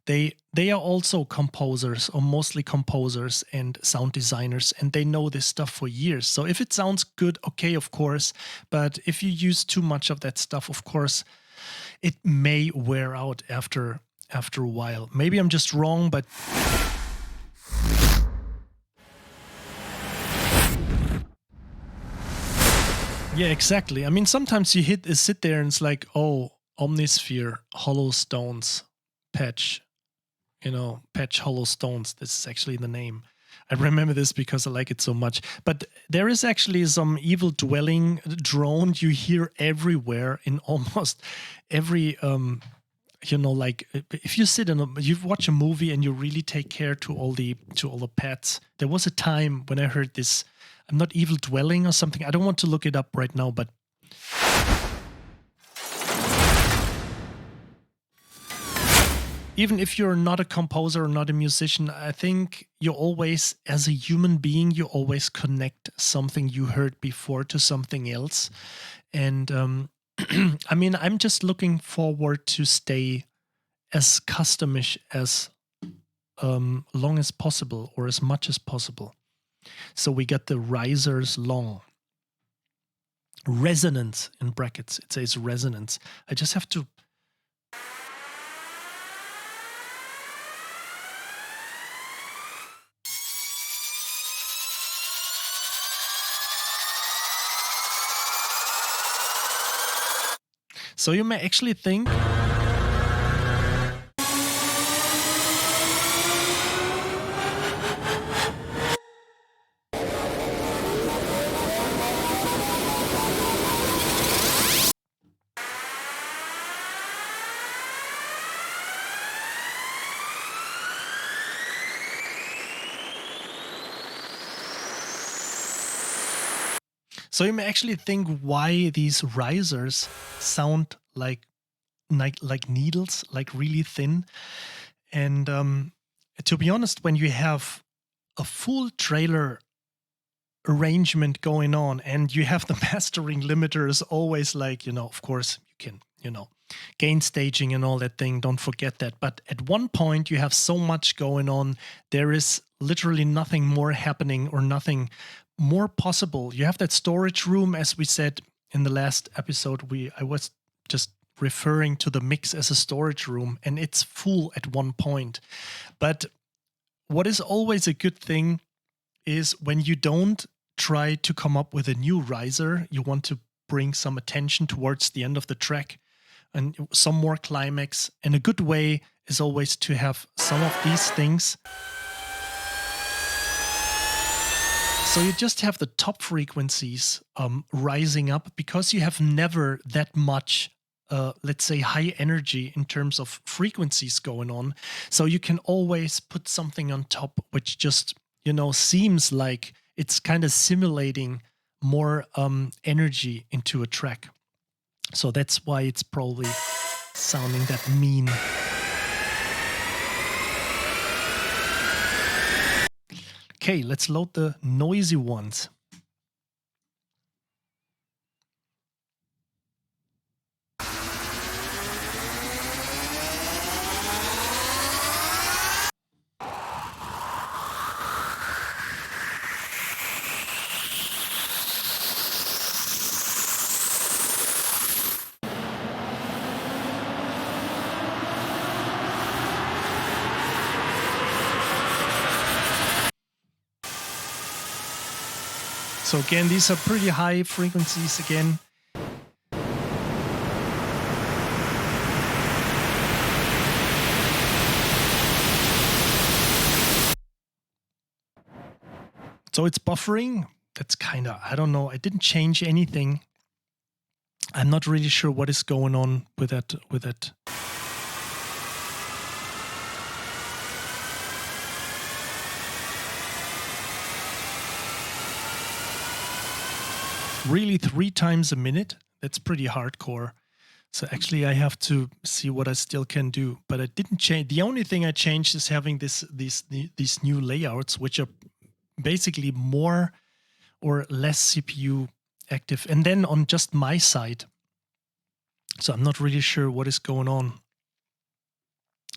they are also composers, or mostly composers and sound designers, and they know this stuff for years. So if it sounds good, okay, of course. But if you use too much of that stuff, of course, it may wear out after a while. Maybe I'm just wrong, but yeah, exactly. I mean, sometimes you sit there and it's like, oh, Omnisphere, Hollow Stones, patch, you know, patch Hollow Stones. This is actually the name. I remember this because I like it so much. But there is actually some evil dwelling drone you hear everywhere in almost every you know, like if you you watch a movie and you really take care to all the pets. There was a time when I heard this. I'm not evil dwelling or something. I don't want to look it up right now, but even if you're not a composer or not a musician, I think you always, as a human being, you always connect something you heard before to something else. And I mean, I'm just looking forward to stay as customish as long as possible, or as much as possible. So we got the risers long. Resonance in brackets. It says resonance. I just have to... So you may actually think... So you may actually think why these risers sound like needles, like really thin. And to be honest, when you have a full trailer arrangement going on and you have the mastering limiters always like, of course you can, gain staging and all that thing, don't forget that. But at one point you have so much going on, there is literally nothing more happening or nothing more possible. You have that storage room, as we said in the last episode. I was just referring to the mix as a storage room, and it's full at one point. But what is always a good thing is when you don't try to come up with a new riser, you want to bring some attention towards the end of the track and some more climax. And a good way is always to have some of these things. So you just have the top frequencies rising up, because you have never that much, let's say, high energy in terms of frequencies going on. So you can always put something on top which just, seems like it's kind of simulating more energy into a track. So that's why it's probably sounding that mean. Okay, let's load the noisy ones. So again, these are pretty high frequencies again. So it's buffering. That's kind of, I don't know. I didn't change anything. I'm not really sure what is going on with that. Really 3 times a minute. That's pretty hardcore. So actually I have to see what I still can do, but I didn't change. The only thing I changed is having these new layouts, which are basically more or less CPU active. And then on just my side. So I'm not really sure what is going on.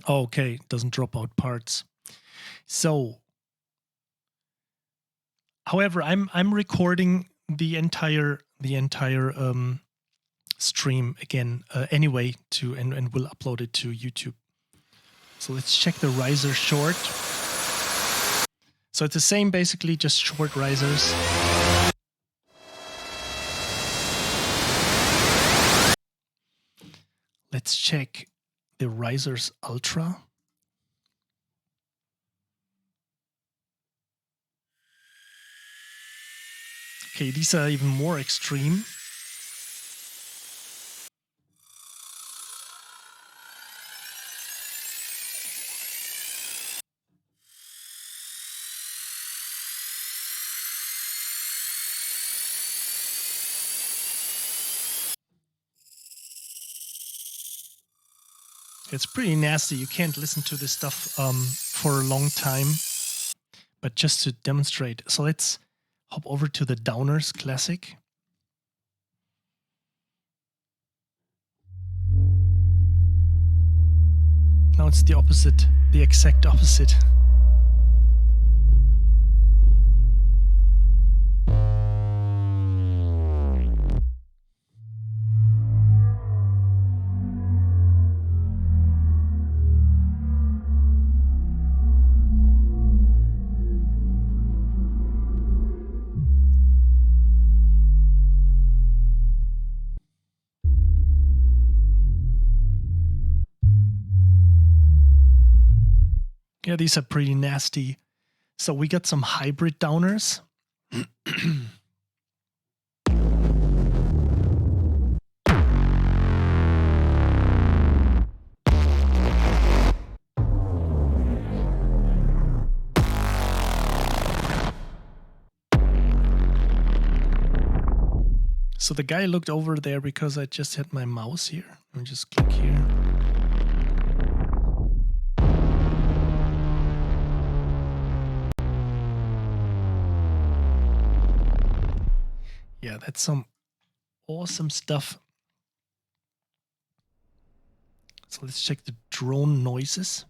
Oh, okay, doesn't drop out parts. So, however, I'm recording the entire stream again anyway and we'll upload it to YouTube. So let's check the riser short. So it's the same, basically, just short risers. Let's check the risers ultra. Okay, these are even more extreme. It's pretty nasty. You can't listen to this stuff for a long time. But just to demonstrate. So let's hop over to the Downers Classic. Now it's the opposite, the exact opposite. Yeah, these are pretty nasty. So we got some hybrid downers. So the guy looked over there because I just had my mouse here. Let me just click here. Yeah, that's some awesome stuff. So let's check the drone noises.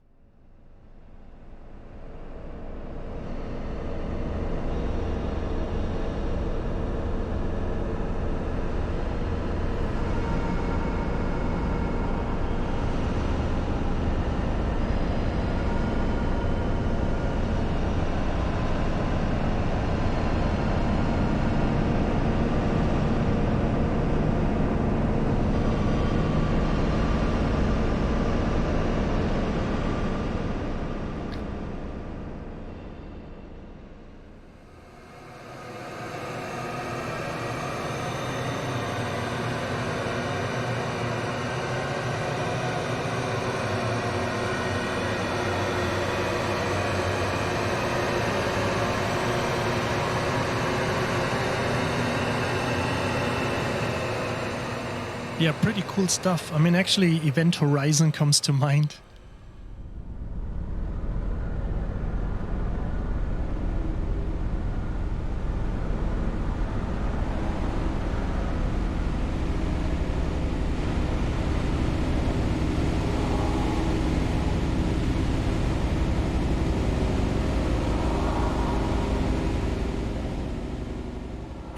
Yeah, pretty cool stuff. I mean, actually, Event Horizon comes to mind.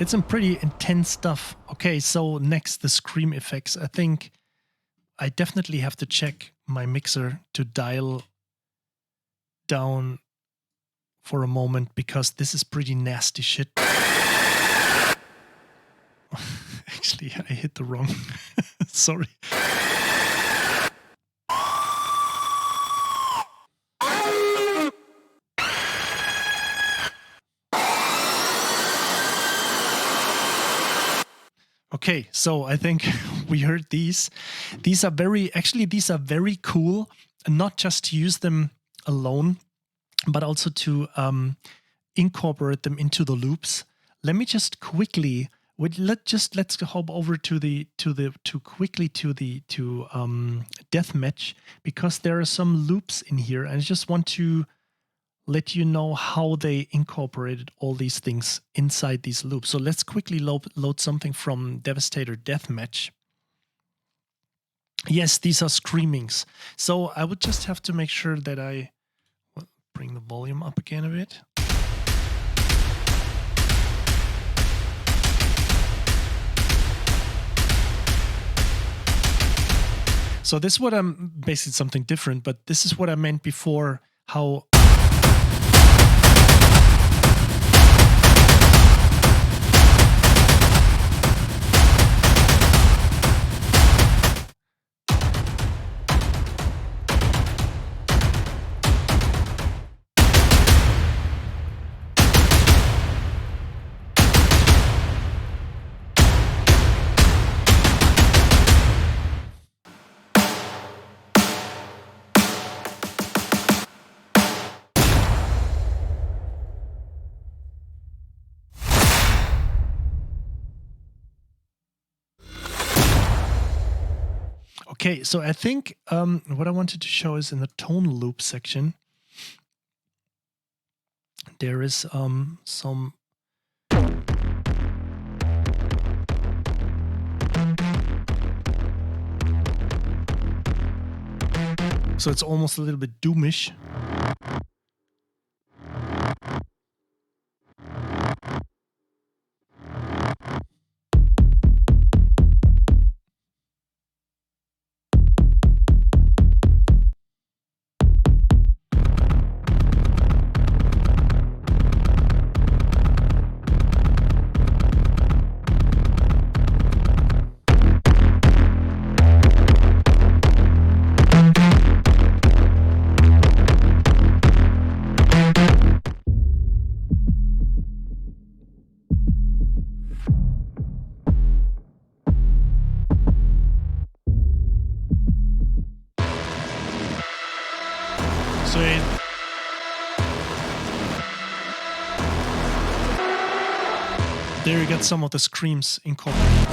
It's some pretty intense stuff. Okay, so next, the scream effects. I think I definitely have to check my mixer to dial down for a moment because this is pretty nasty shit. Actually, I hit the wrong. Sorry. Okay, so I think we heard these. These are very cool. And not just to use them alone, but also to incorporate them into the loops. Let me just quickly let's hop over to Deathmatch, because there are some loops in here, and I just want to let you know how they incorporated all these things inside these loops. So let's quickly load something from Devastator Deathmatch. Yes, these are screamings. So I would just have to make sure that I bring the volume up again a bit. So this is what I'm basically something different, but this is what I meant before, how okay, so I think what I wanted to show is in the tone loop section, there is some So it's almost a little bit doomish. There you got some of the screams incorporated.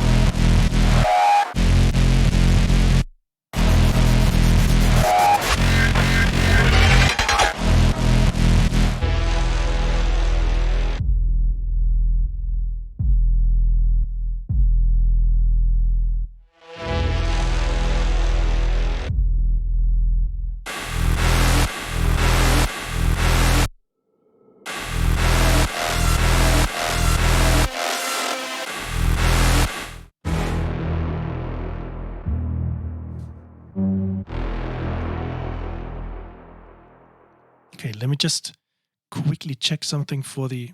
Okay, let me just quickly check something for the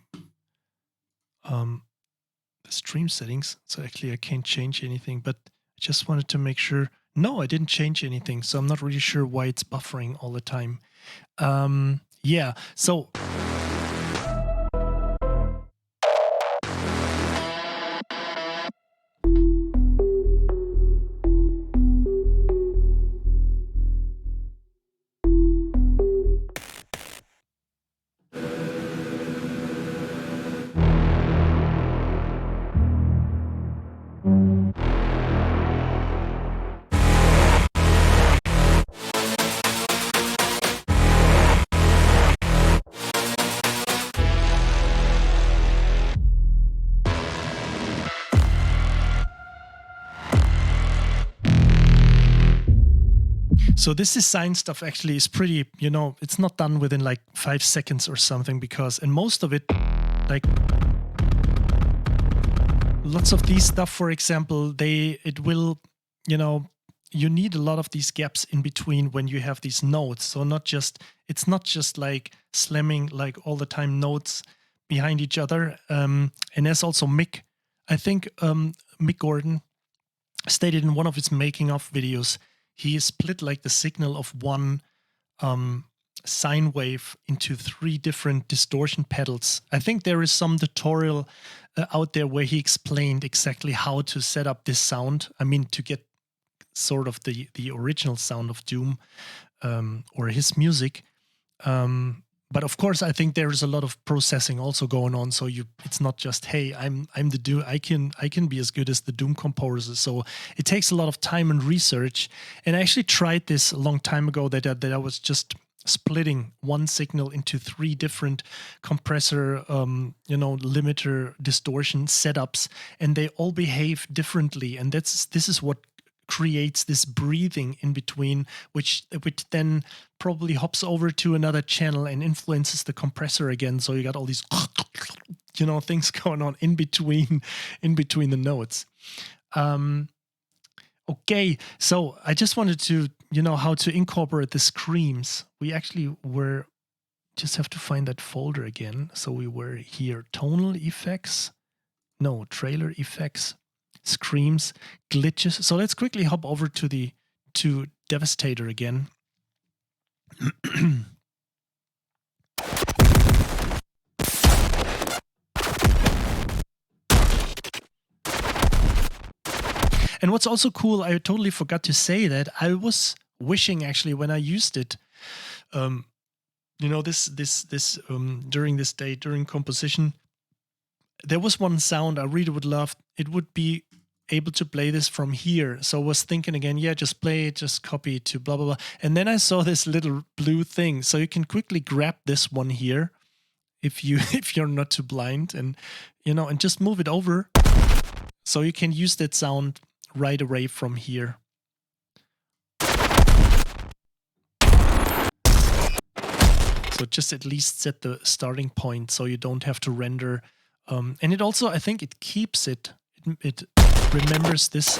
stream settings. So actually I can't change anything, but I just wanted to make sure. No, I didn't change anything, so I'm not really sure why it's buffering all the time. Yeah, so So this design stuff actually is pretty, you know, it's not done within like 5 seconds or something, because, and most of it, like lots of these stuff, for example, it will, you know, you need a lot of these gaps in between when you have these notes. So it's not just like slamming like all the time notes behind each other. And there's also Mick, I think Mick Gordon stated in one of his making of videos, he split like the signal of one sine wave into 3 different distortion pedals. I think there is some tutorial out there where he explained exactly how to set up this sound. I mean, to get sort of the original sound of Doom or his music. But of course, I think there is a lot of processing also going on. So it's not just, hey, I'm the Doom. I can be as good as the Doom composer. So it takes a lot of time and research. And I actually tried this a long time ago that I was just splitting one signal into 3 different compressor, limiter distortion setups, and they all behave differently. And this is what creates this breathing in between, which then probably hops over to another channel and influences the compressor again. So you got all these, things going on in between the notes. Okay, so I just wanted to, how to incorporate the screams. We actually just have to find that folder again. So we were here, Tonal Effects, Trailer Effects, Screams, Glitches. So let's quickly hop over to Devastator again. And what's also cool, I totally forgot to say that I was wishing actually when I used it, this during this day, during composition, there was one sound I really would love. It would be able to play this from here. So I was thinking again, just play it, just copy it to blah, blah, blah. And then I saw this little blue thing. So you can quickly grab this one here if you're not too blind, and and just move it over. So you can use that sound right away from here. So just at least set the starting point so you don't have to render. And it also, I think it keeps it remembers this.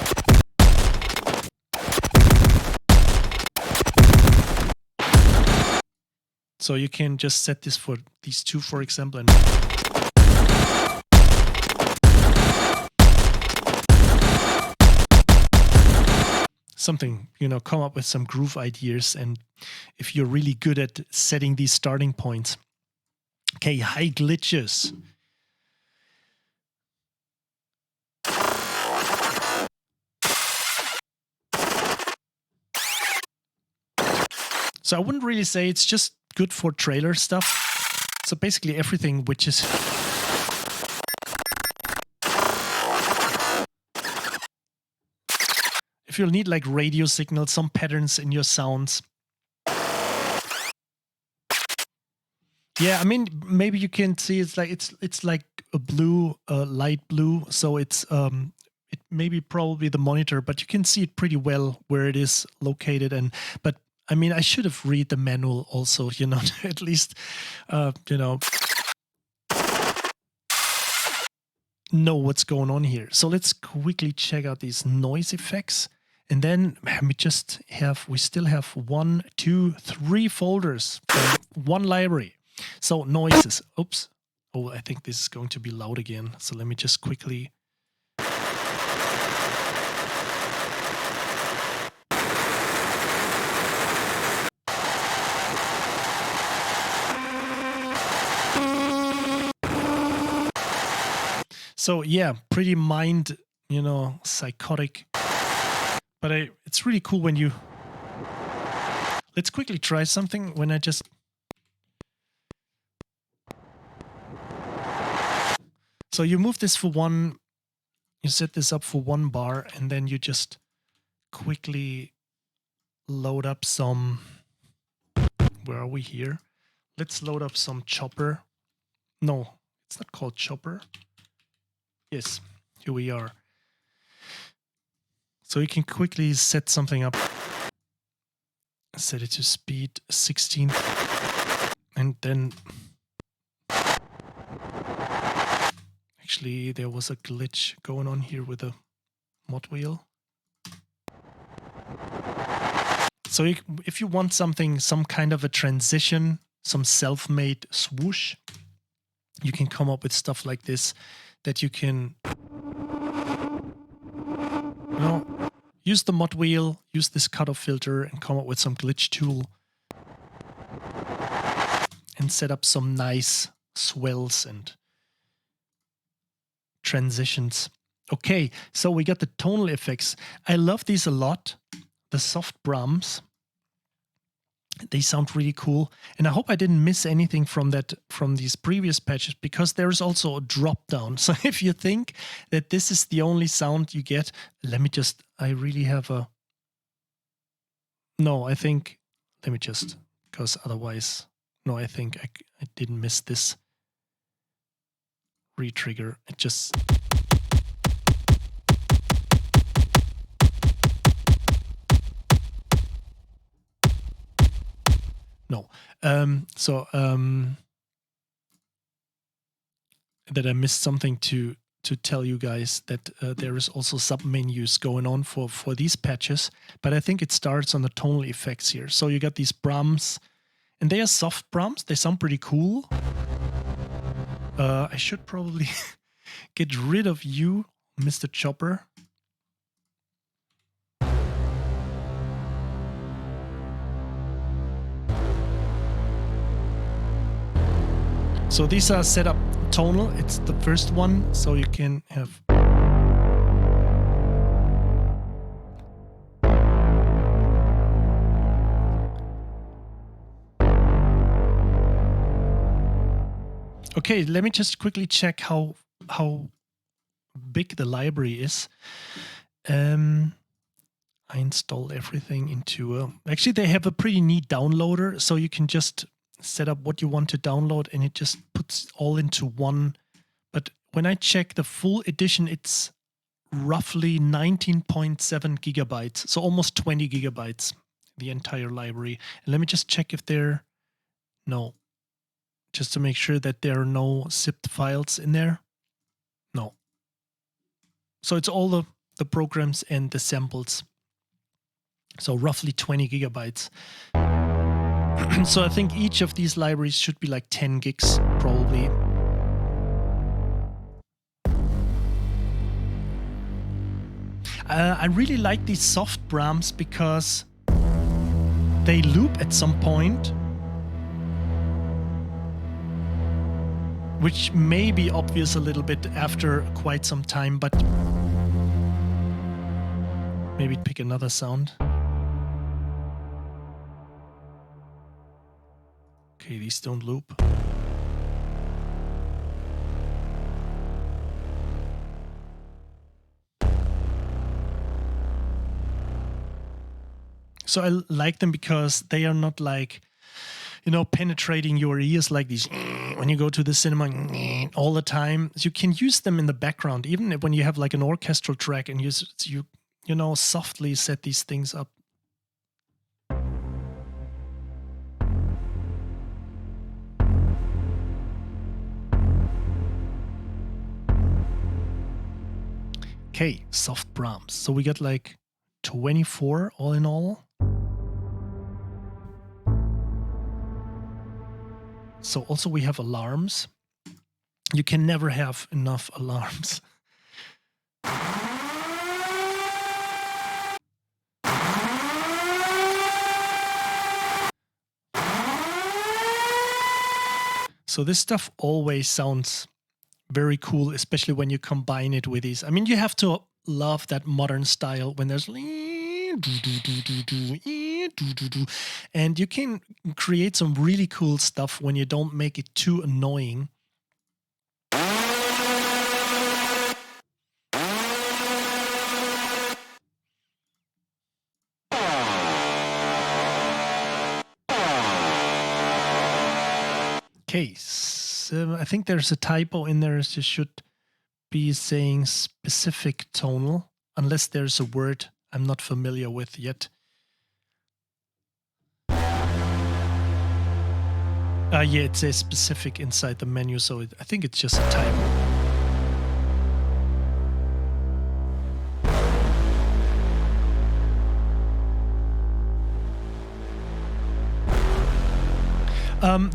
So you can just set this for these two, for example, and something, you know, come up with some groove ideas. And if you're really good at setting these starting points. Okay, high glitches. So I wouldn't really say it's just good for trailer stuff. So basically everything which is if you'll need like radio signals, some patterns in your sounds. Yeah, I mean, maybe you can see it's like a blue, light blue. So it's it may be probably the monitor, but you can see it pretty well where it is located. But I mean, I should have read the manual also, you know, at least, you know what's going on here. So let's quickly check out these noise effects. And then we still have 1, 2, 3 folders from one library. So noises, oops. Oh, I think this is going to be loud again. So let me just quickly. So yeah, pretty mind, you know, psychotic. But it's really cool when you... Let's quickly try something when I just... So you move this for one, you set this up for 1 bar, and then you just quickly load up some... Where are we here? Let's load up some chopper. No, it's not called chopper. Yes, here we are. So you can quickly set something up. Set it to speed 16. And then... Actually, there was a glitch going on here with the mod wheel. So if you want something, some kind of a transition, some self-made swoosh, you can come up with stuff like this that you can, you know, use the mod wheel, use this cutoff filter and come up with some glitch tool and set up some nice swells and transitions. Okay, so we got the tonal effects. I love these a lot. The soft brums. They sound really cool. And I hope I didn't miss anything from these previous patches, because there's also a drop down. So if you think that this is the only sound you get, I really have a... No, I think, let me just, because otherwise, no, I think I didn't miss this retrigger. It just... No. That I missed something to tell you guys that there is also sub-menus going on for these patches, but I think it starts on the tonal effects here. So you got these brums, and they are soft brums. They sound pretty cool. I should probably get rid of you, Mr. Chopper. So these are set up tonal. It's the first one, so you can have... Okay, let me just quickly check how big the library is. I installed everything into actually, they have a pretty neat downloader, so you can just set up what you want to download and it just puts all into one. But when I check the full edition, it's roughly 19.7 gigabytes, so almost 20 gigabytes, the entire library. And let me just check if they're... No, just to make sure that there are no zipped files in there. No. So it's all the programs and the samples. So roughly 20 gigabytes. So I think each of these libraries should be like 10 gigs probably. I really like these soft Brahms because they loop at some point, which may be obvious a little bit after quite some time, but maybe pick another sound. Okay, these don't loop. So I like them because they are not like, you know, penetrating your ears like these when you go to the cinema all the time. You can use them in the background, even when you have like an orchestral track and you know, softly set these things up. Okay, soft Brahms. So we got like 24 all in all. So also we have alarms. You can never have enough alarms. So this stuff always sounds very cool, especially when you combine it with these. I mean, you have to love that modern style when there's and you can create some really cool stuff when you don't make it too annoying. Okay, so I think there's a typo in there. It should be saying specific tonal, unless there's a word I'm not familiar with yet. Yeah, it says specific inside the menu, so I think it's just a typo.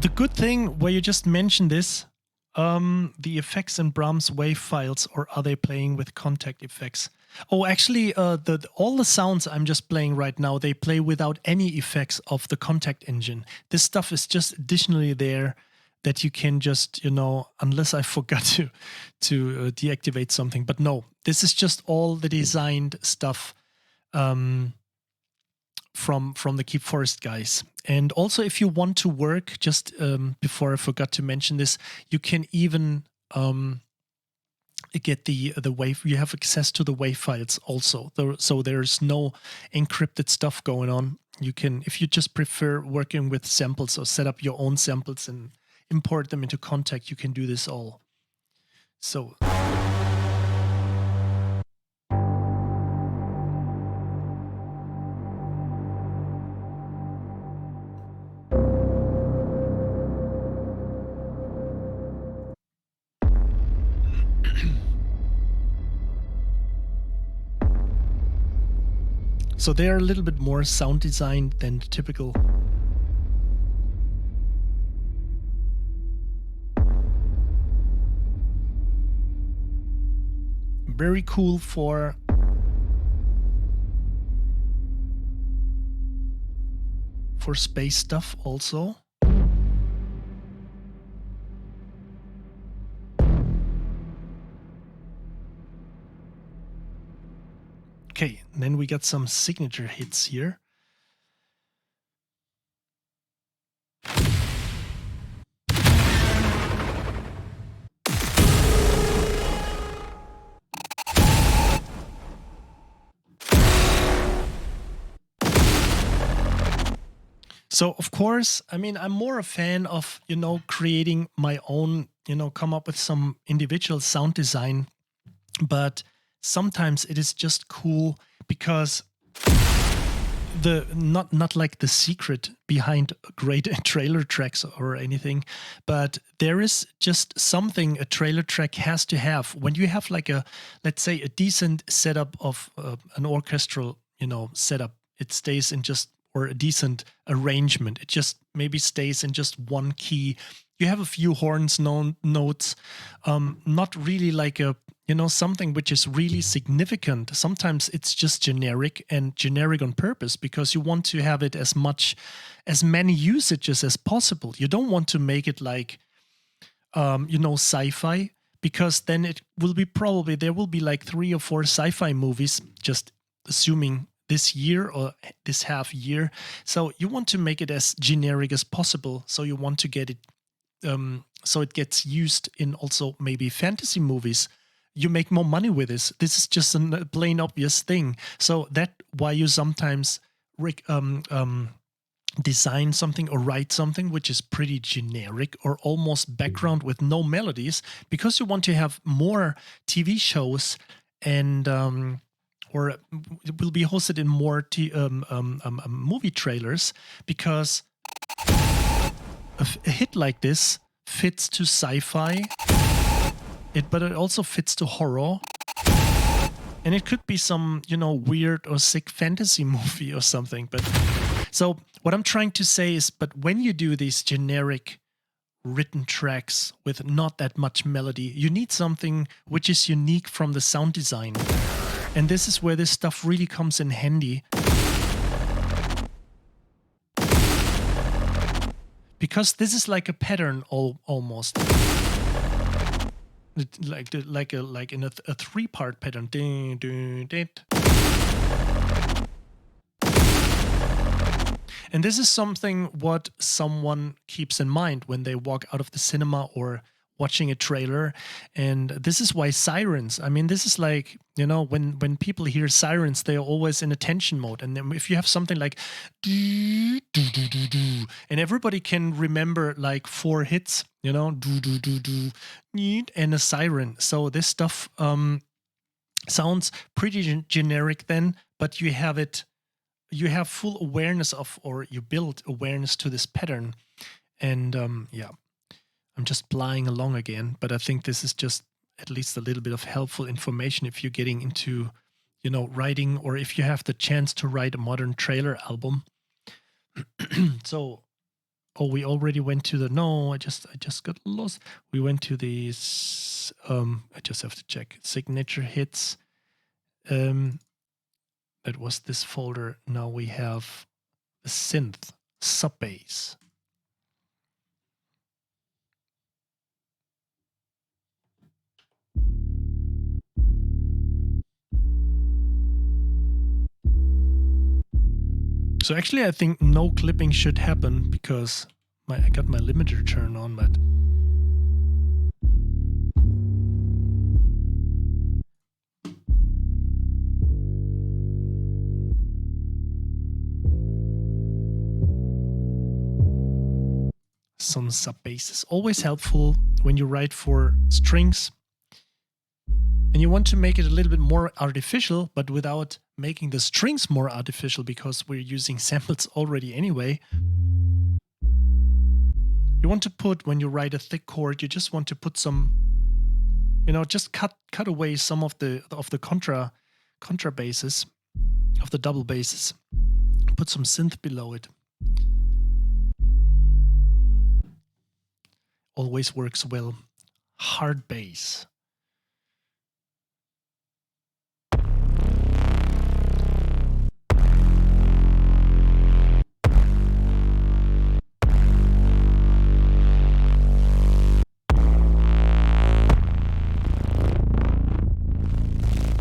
The good thing where you just mentioned this, the effects in Brahms wave files, or are they playing with Kontakt effects? Oh, actually, all the sounds I'm just playing right now, they play without any effects of the Kontakt engine. This stuff is just additionally there that you can just, you know, unless I forgot to deactivate something. But no, this is just all the designed stuff from the Keepforest guys. And also, if you want to work, just before I forgot to mention this, you can even get the wave. You have access to the wave files also. So there's no encrypted stuff going on. You can, if you just prefer working with samples or set up your own samples and import them into Kontakt, you can do this all. So. So they are a little bit more sound designed than the typical. Very cool for space stuff also. Okay, and then we got some signature hits here. So, of course, I mean, I'm more a fan of, you know, creating my own, you know, come up with some individual sound design. But sometimes it is just cool because not like the secret behind great trailer tracks or anything, but there is just something a trailer track has to have. When you have like let's say a decent setup of an orchestral, setup, it stays in just, or a decent arrangement, it just maybe stays in just one key. You have a few horns, notes, not really like something which is really significant. Sometimes it's just generic, and generic on purpose, because you want to have it as many usages as possible. You don't want to make it like, sci-fi, because then it will be there will be like 3 or 4 sci-fi movies, just assuming this year or this half year. So you want to make it as generic as possible. So you want to get it, so it gets used in also maybe fantasy movies. You make more money with this. This is just a plain obvious thing. So that's why you sometimes design something or write something which is pretty generic or almost background with no melodies, because you want to have more TV shows and or it will be hosted in more movie trailers, because a hit like this fits to sci-fi, but it also fits to horror, and it could be some weird or sick fantasy movie or something. But so what I'm trying to say is, but when you do these generic written tracks with not that much melody, you need something which is unique from the sound design. And this is where this stuff really comes in handy. Because this is like a pattern almost. Like in a 3-part pattern. And this is something what someone keeps in mind when they walk out of the cinema or watching a trailer. And this is why sirens, I mean, this is like, when people hear sirens, they're always in attention mode. And then if you have something like and everybody can remember like 4 hits, and a siren. So this stuff sounds pretty generic then, but you have full awareness of, or you build awareness to this pattern. And I'm just plying along again, but I think this is just at least a little bit of helpful information if you're getting into, writing, or if you have the chance to write a modern trailer album. So, we already went to I just got lost. We went to these, I just have to check signature hits. That was this folder. Now we have the synth sub bass. So actually, I think no clipping should happen because I got my limiter turned on, but some sub bass is always helpful when you write for strings. And you want to make it a little bit more artificial, but without making the strings more artificial, because we're using samples already anyway. You want to put, when you write a thick chord, you just want to put some, just cut away some of the contra basses, of the double basses. Put some synth below it. Always works well. Hard bass.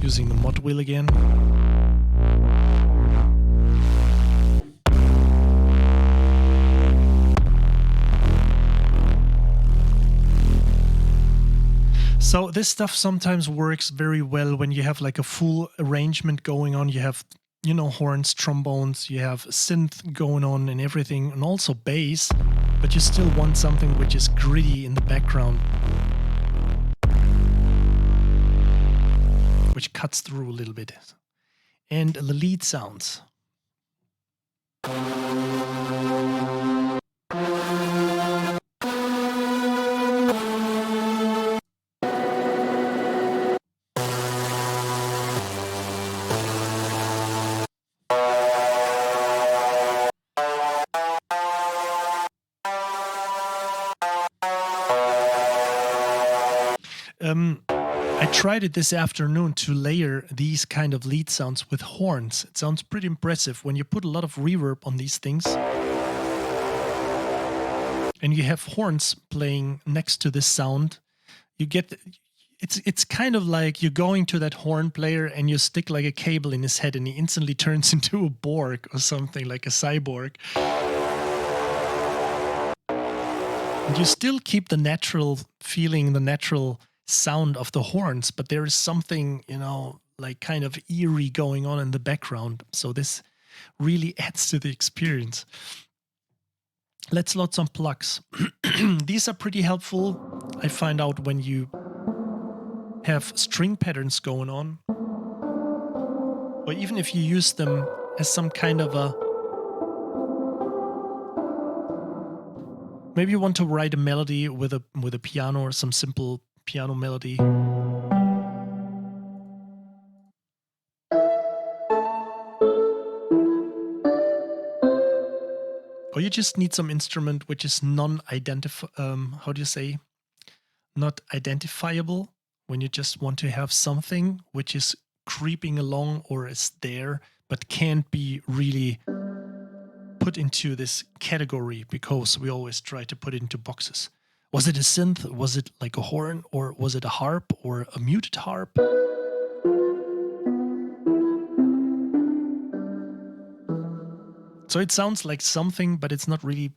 Using the mod wheel again. So this stuff sometimes works very well when you have like a full arrangement going on. You have, horns, trombones, you have synth going on and everything, and also bass, but you still want something which is gritty in the background, which cuts through a little bit. And the lead sounds. I tried it this afternoon to layer these kind of lead sounds with horns. It sounds pretty impressive when you put a lot of reverb on these things. And you have horns playing next to this sound. You get... It's kind of like you're going to that horn player and you stick like a cable in his head and he instantly turns into a Borg or something, like a cyborg. And you still keep the natural feeling, the natural sound of the horns, but there is something, you know, like kind of eerie going on in the background. So this really adds to the experience. Let's load some plucks. These are pretty helpful. I find out when you have string patterns going on, or even if you use them as some kind of a... Maybe you want to write a melody with a piano or some simple piano melody. Or you just need some instrument which is how do you say? Not identifiable. When you just want to have something which is creeping along or is there, but can't be really put into this category because we always try to put it into boxes. Was it a synth? Was it like a horn? Or was it a harp or a muted harp? So it sounds like something, but it's not really...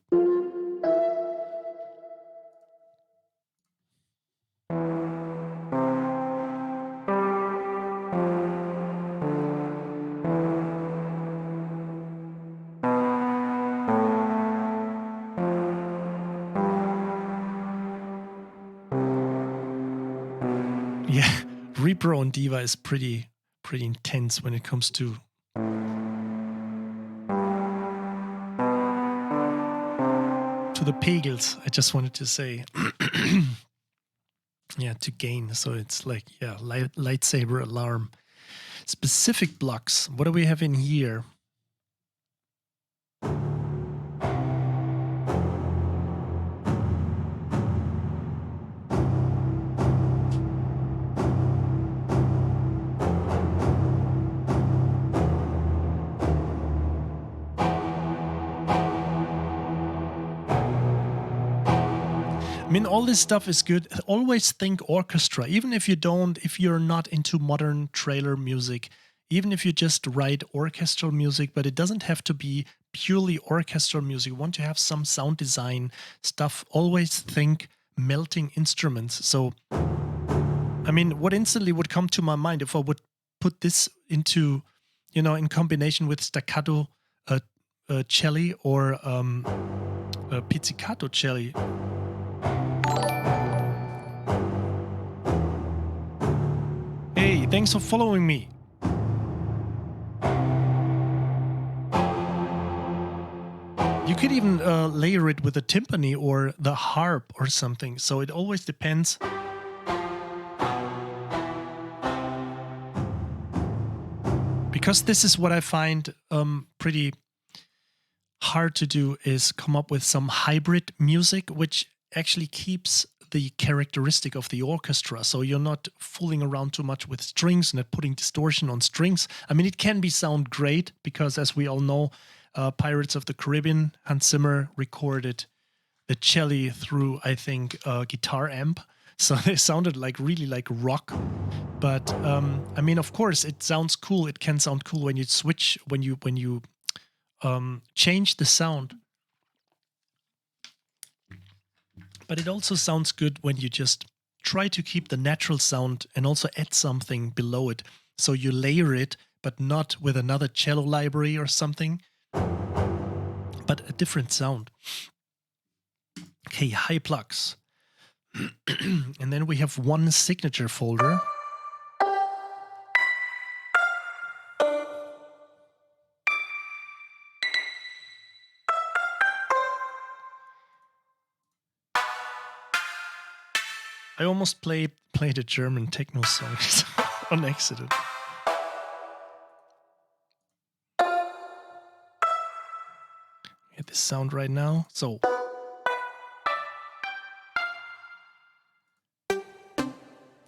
Yeah, Repro on Diva is pretty intense when it comes to the pegels. I just wanted to say, yeah, to gain. So it's like, yeah, lightsaber alarm. Specific blocks. What do we have in here? I mean, all this stuff is good. Always think orchestra, even if you're not into modern trailer music, even if you just write orchestral music, but it doesn't have to be purely orchestral music. You want to have some sound design stuff. Always think melting instruments. So, I mean, what instantly would come to my mind if I would put this into, you know, in combination with staccato cello or pizzicato cello. Hey, thanks for following me. You could even layer it with a timpani or the harp or something. So it always depends. Because this is what I find pretty hard to do, is come up with some hybrid music, which actually keeps the characteristic of the orchestra. So you're not fooling around too much with strings, not putting distortion on strings. I mean, it can sound great because, as we all know, Pirates of the Caribbean, Hans Zimmer recorded the cello through, I think, a guitar amp. So they sounded like really like rock. But I mean, of course, it sounds cool. It can sound cool when you switch, when you change the sound. But it also sounds good when you just try to keep the natural sound and also add something below it. So you layer it, but not with another cello library or something, but a different sound. Okay, high plucks. And then we have one signature folder. I almost played a German techno song on accident. Get this sound right now. So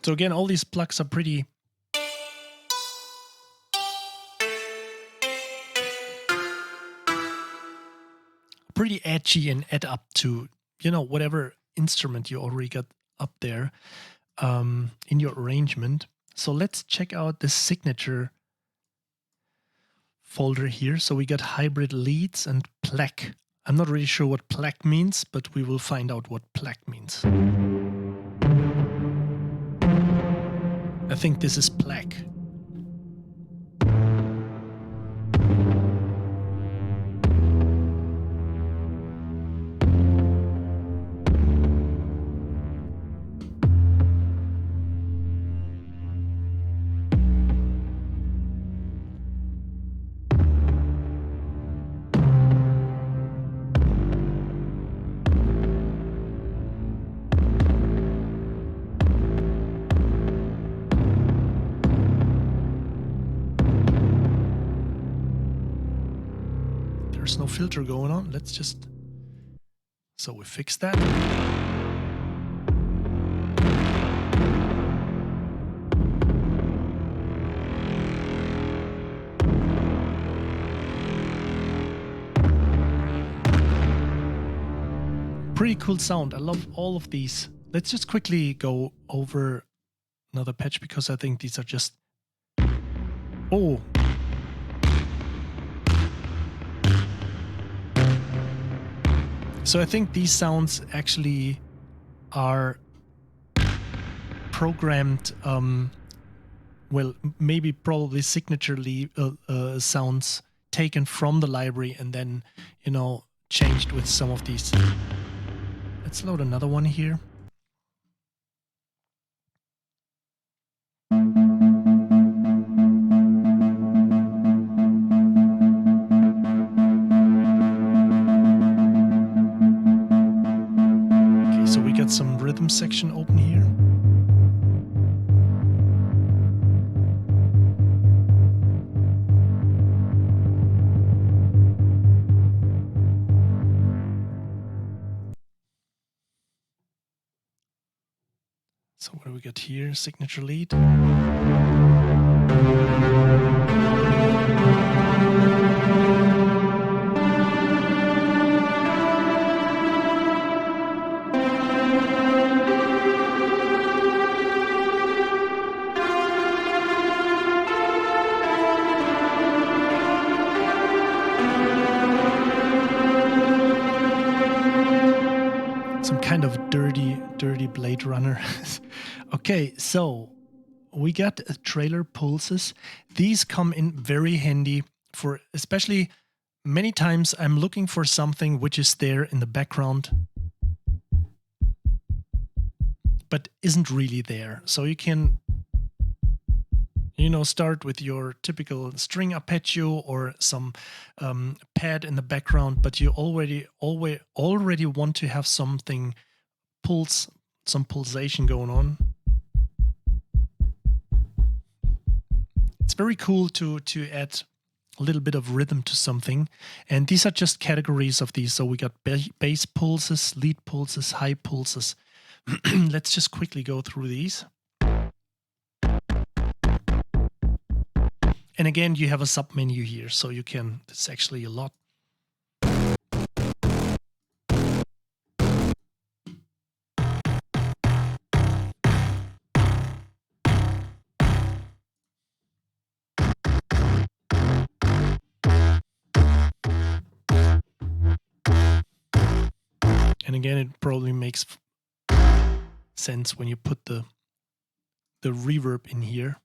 So again, all these plucks are pretty edgy and add up to, you know, whatever instrument you already got up there in your arrangement. So let's check out the signature folder here. So we got hybrid leads and plaque. I'm not really sure what plaque means, but we will find out what plaque means. I think this is plaque. There's no filter going on. Let's just... So we fix that. Pretty cool sound. I love all of these. Let's just quickly go over another patch because I think these are just... Oh! So I think these sounds actually are programmed, well, maybe probably signaturely sounds taken from the library and then, you know, changed with some of these. Let's load another one here. Okay, so we got some rhythm section open here. So what do we got here? Signature lead. Some kind of dirty Blade Runner. Okay, so we got trailer pulses. These come in very handy for, especially many times I'm looking for something which is there in the background but isn't really there. So you can, you know, start with your typical string arpeggio or some pad in the background, but you already want to have something some pulsation going on. It's very cool to add a little bit of rhythm to something. And these are just categories of these. So we got bass pulses, lead pulses, high pulses. Let's just quickly go through these. And again, you have a sub menu here, so you can, it's actually a lot. And again, it probably makes sense when you put the reverb in here.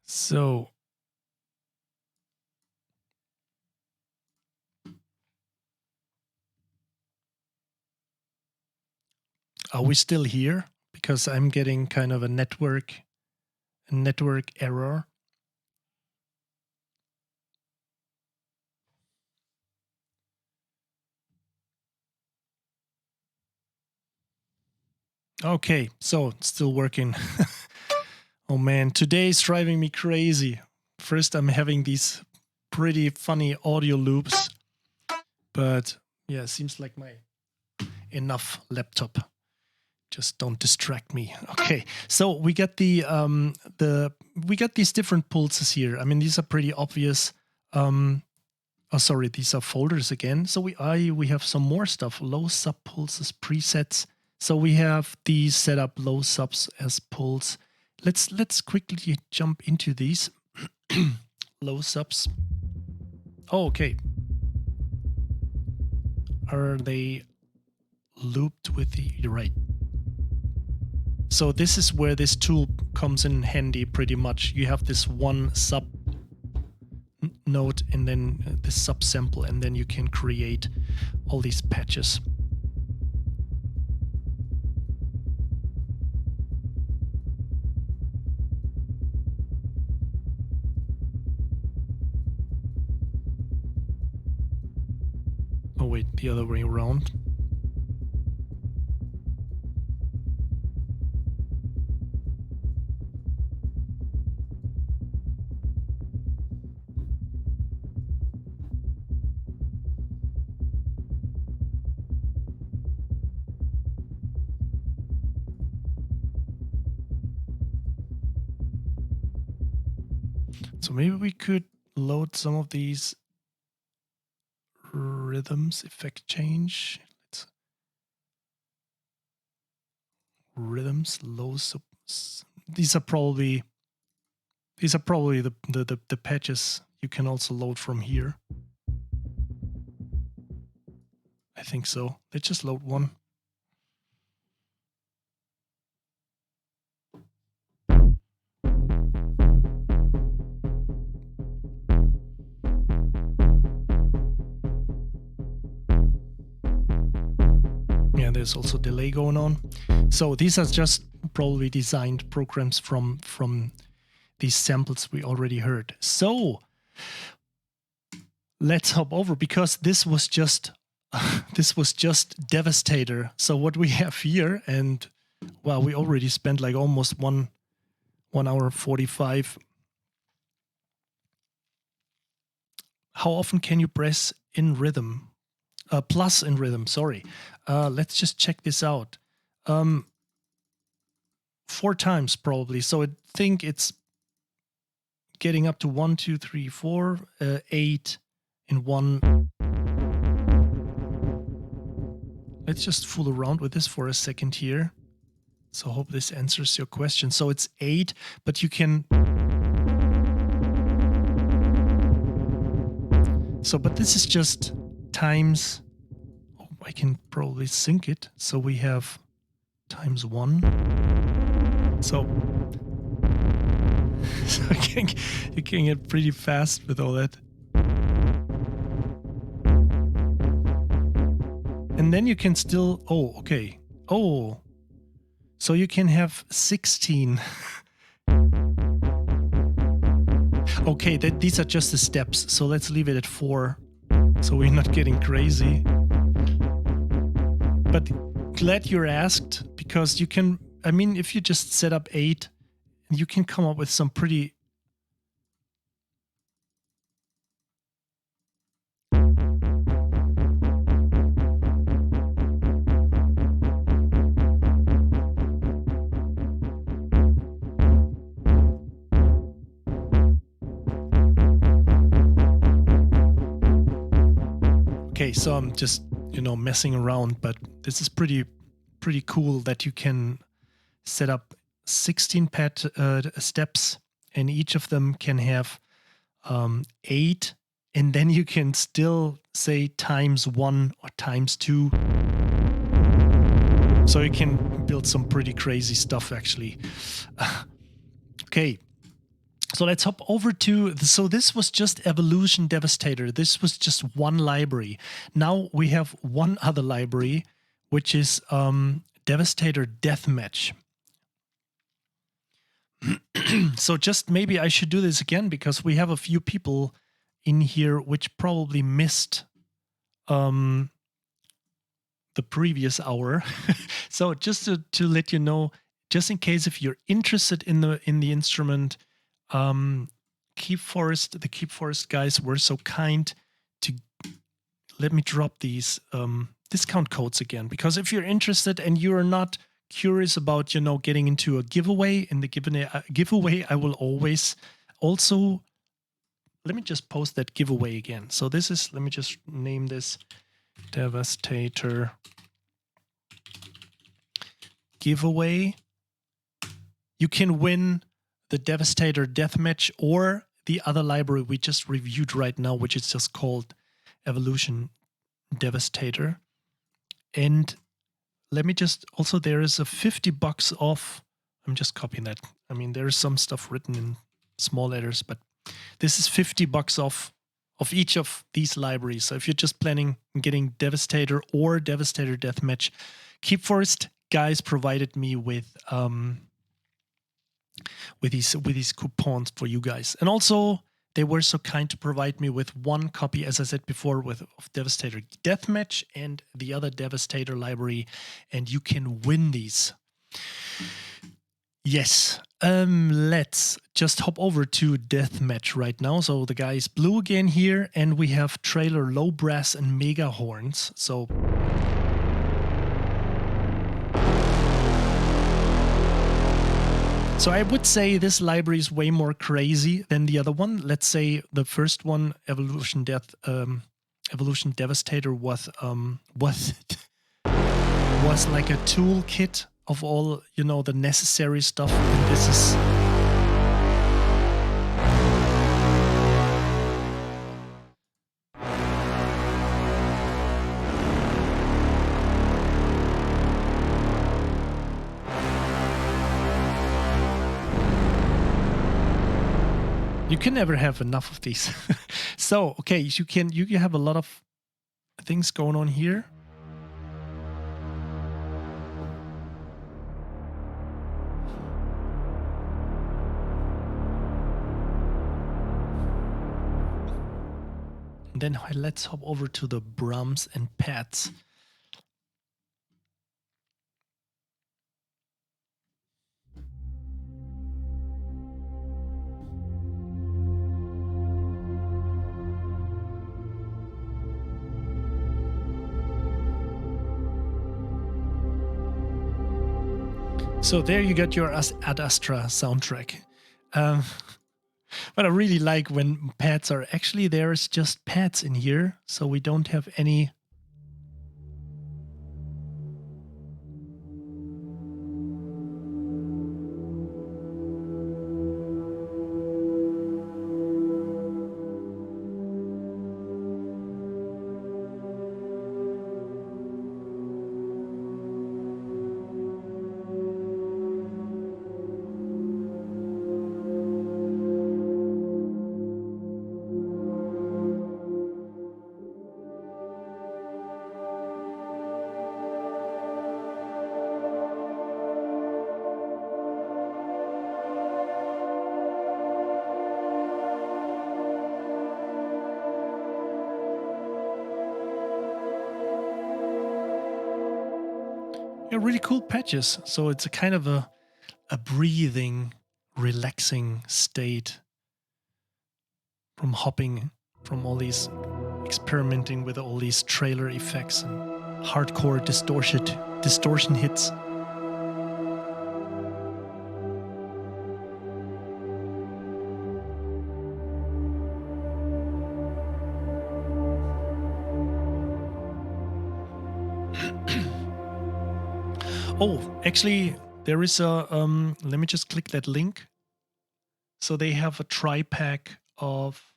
So are we still here? Because I'm getting kind of a network error. Okay, so it's still working. Oh man, today's driving me crazy. First, I'm having these pretty funny audio loops, but yeah, seems like my enough laptop. Just don't distract me. Okay, so we got we got these different pulses here. I mean, these are pretty obvious. Oh, sorry, these are folders again. So we have some more stuff. Low sub pulses presets. So we have these set up low subs as pulse. Let's quickly jump into these low subs. Oh, okay. Are they looped with the right? So this is where this tool comes in handy pretty much. You have this one sub note and then this subsample, and then you can create all these patches. Oh wait, the other way around. So maybe we could load some of these rhythms, effect change. Let's rhythms, low subs. These are probably the patches you can also load from here. I think so. Let's just load one. Yeah, there's also delay going on. So these are just probably designed programs from these samples we already heard. So let's hop over, because this was just Devastator. So what we have here, and well, we already spent like almost 1 hour 45. How often can you press in rhythm? Plus in rhythm, sorry. Let's just check this out. 4 times probably. So I think it's getting up to 1, 2, 3, 4, 8 in one. Let's just fool around with this for a second here. So I hope this answers your question. So it's 8, but you can... So, but this is just times... Oh, I can probably sync it. So we have times 1. So you can get pretty fast with all that. And then you can still... Oh, okay. Oh, so you can have 16. Okay, these are just the steps. So let's leave it at 4. So we're not getting crazy. But glad you're asked, because you can... I mean, if you just set up 8, you can come up with some pretty... Okay, so I'm just, messing around, but this is pretty cool that you can set up 16 steps, and each of them can have 8, and then you can still say times 1 or times 2. So you can build some pretty crazy stuff, actually. Okay. So let's hop over to... So this was just Evolution Devastator. This was just one library. Now we have one other library, which is Devastator Deathmatch. So just maybe I should do this again, because we have a few people in here which probably missed the previous hour. So just to let you know, just in case if you're interested in the instrument, Keepforest, the Keepforest guys were so kind to let me drop these discount codes again, because if you're interested and you're not curious about, you know, getting into a giveaway, in the giveaway, I will always also, let me just post that giveaway again. So this is, let me just name this Devastator Giveaway. You can win the Devastator Deathmatch or the other library we just reviewed right now, which is just called Evolution Devastator. And let me just, also there is a $50 off. I'm just copying that. I mean, there's some stuff written in small letters, but this is $50 off of each of these libraries. So if you're just planning on getting Devastator or Devastator Deathmatch, Keepforest guys provided me with these coupons for you guys. And also they were so kind to provide me with one copy, as I said before, of Devastator Deathmatch and the other Devastator library, and you can win these. Yes. Let's just hop over to Deathmatch right now. So the guy is blue again here, and we have trailer low brass and mega horns. So I would say this library is way more crazy than the other one. Let's say the first one, Evolution Devastator, was like a toolkit of all, you know, the necessary stuff. And this is you can never have enough of these. So, okay, you have a lot of things going on here. And then let's hop over to the Brahms and pads. So there you got your Ad Astra soundtrack. But I really like when pads are, actually there's just pads in here, so we don't have any. Yeah, really cool patches. So it's a kind of a breathing, relaxing state from hopping, from all these, experimenting with all these trailer effects and hardcore distortion hits. Oh, actually, there is a, let me just click that link. So they have a tri-pack of,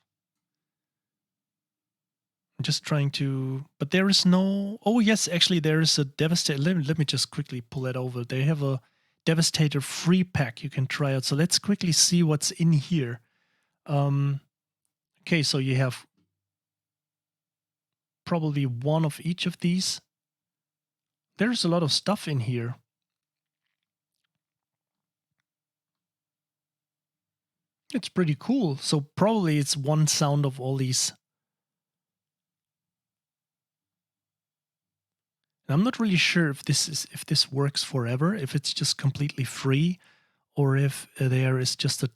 I'm just trying to, but there is no, oh yes, actually there is a Devastator, let me just quickly pull that over. They have a Devastator free pack you can try out. So let's quickly see what's in here. Okay, so you have probably one of each of these. There's a lot of stuff in here. It's pretty cool. So probably it's one sound of all these. And I'm not really sure if this works forever, if it's just completely free, or if there is just a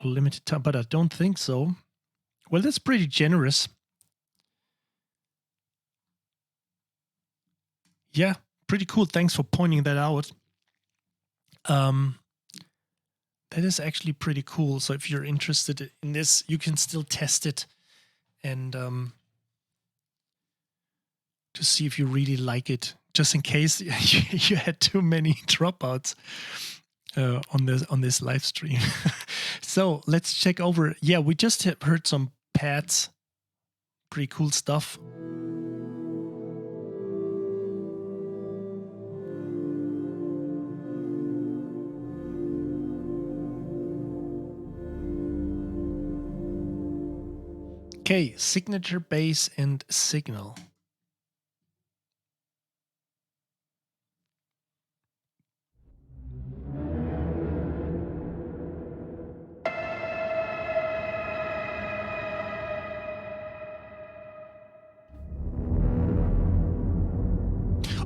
limited time, but I don't think so. Well, that's pretty generous. Yeah, pretty cool. Thanks for pointing that out. That is actually pretty cool. So if you're interested in this, you can still test it and to see if you really like it, just in case you had too many dropouts on this live stream. So let's check over. Yeah, we just heard some pads. Pretty cool stuff. Okay, signature, bass, and signal.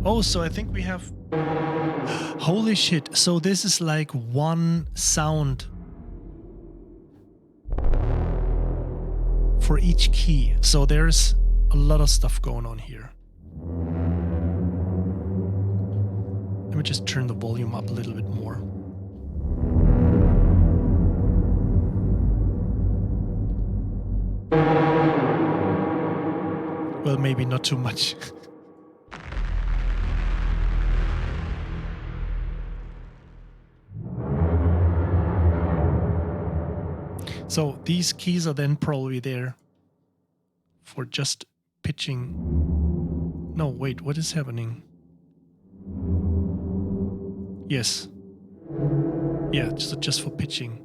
Oh, so I think we have... Holy shit. So this is like one sound for each key. So there's a lot of stuff going on here. Let me just turn the volume up a little bit more. Well, maybe not too much. So these keys are then probably there for just pitching. No, wait, what is happening? Yes. Yeah, just for pitching.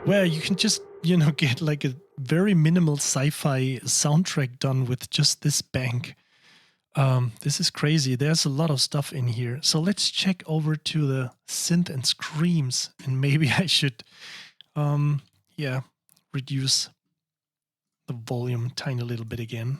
Where you can just, get like a very minimal sci-fi soundtrack done with just this bank. This is crazy. There's a lot of stuff in here. So let's check over to the synth and screams, and maybe I should, reduce the volume a tiny little bit again.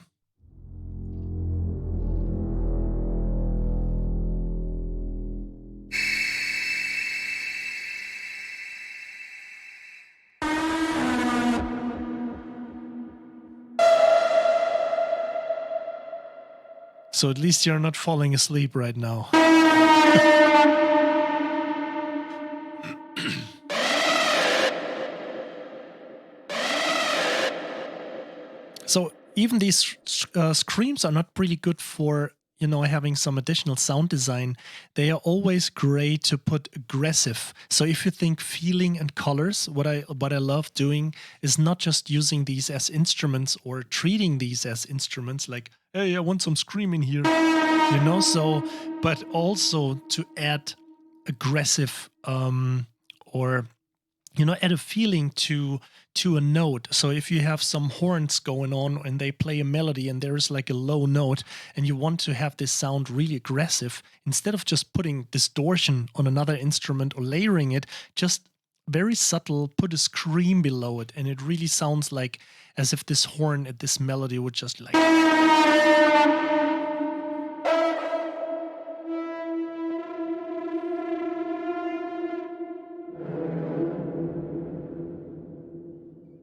So at least you're not falling asleep right now. So even these screams are not really good for, having some additional sound design. They are always great to put aggressive. So if you think feeling and colors, what I love doing is not just using these as instruments or treating these as instruments like, hey, I want some scream in here, but also to add aggressive or add a feeling to a note. So if you have some horns going on and they play a melody and there is like a low note and you want to have this sound really aggressive, instead of just putting distortion on another instrument or layering it, just very subtle, put a scream below it, and it really sounds like as if this horn at this melody would just like...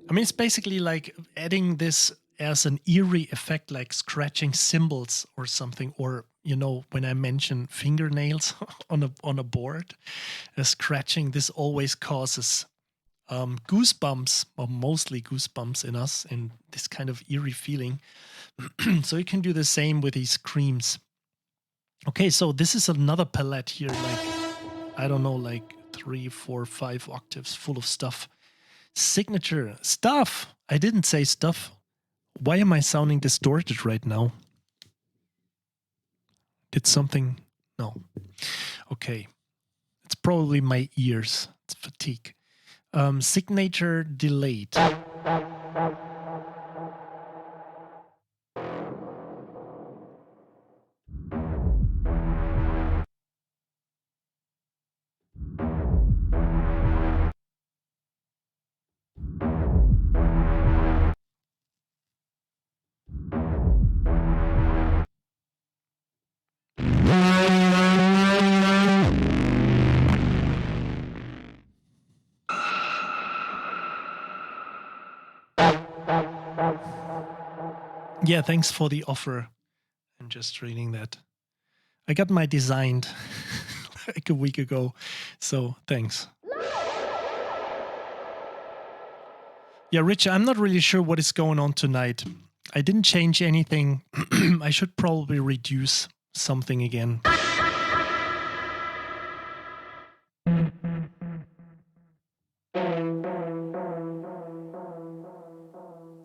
I mean, it's basically like adding this as an eerie effect, like scratching cymbals or something, or you know, when I mention fingernails on a board, scratching, this always causes goosebumps, or mostly goosebumps in us, and this kind of eerie feeling. So you can do the same with these screams. Okay, so this is another palette here, like, I don't know, like 3, 4, 5 octaves full of stuff. Signature stuff. I didn't say stuff. Why am I sounding distorted right now? Did something? No. Okay. It's probably my ears. It's fatigue. Signature delayed. Yeah, thanks for the offer. I'm just reading that. I got my designed like a week ago, so thanks. Yeah, Rich, I'm not really sure what is going on tonight. I didn't change anything. I should probably reduce something again.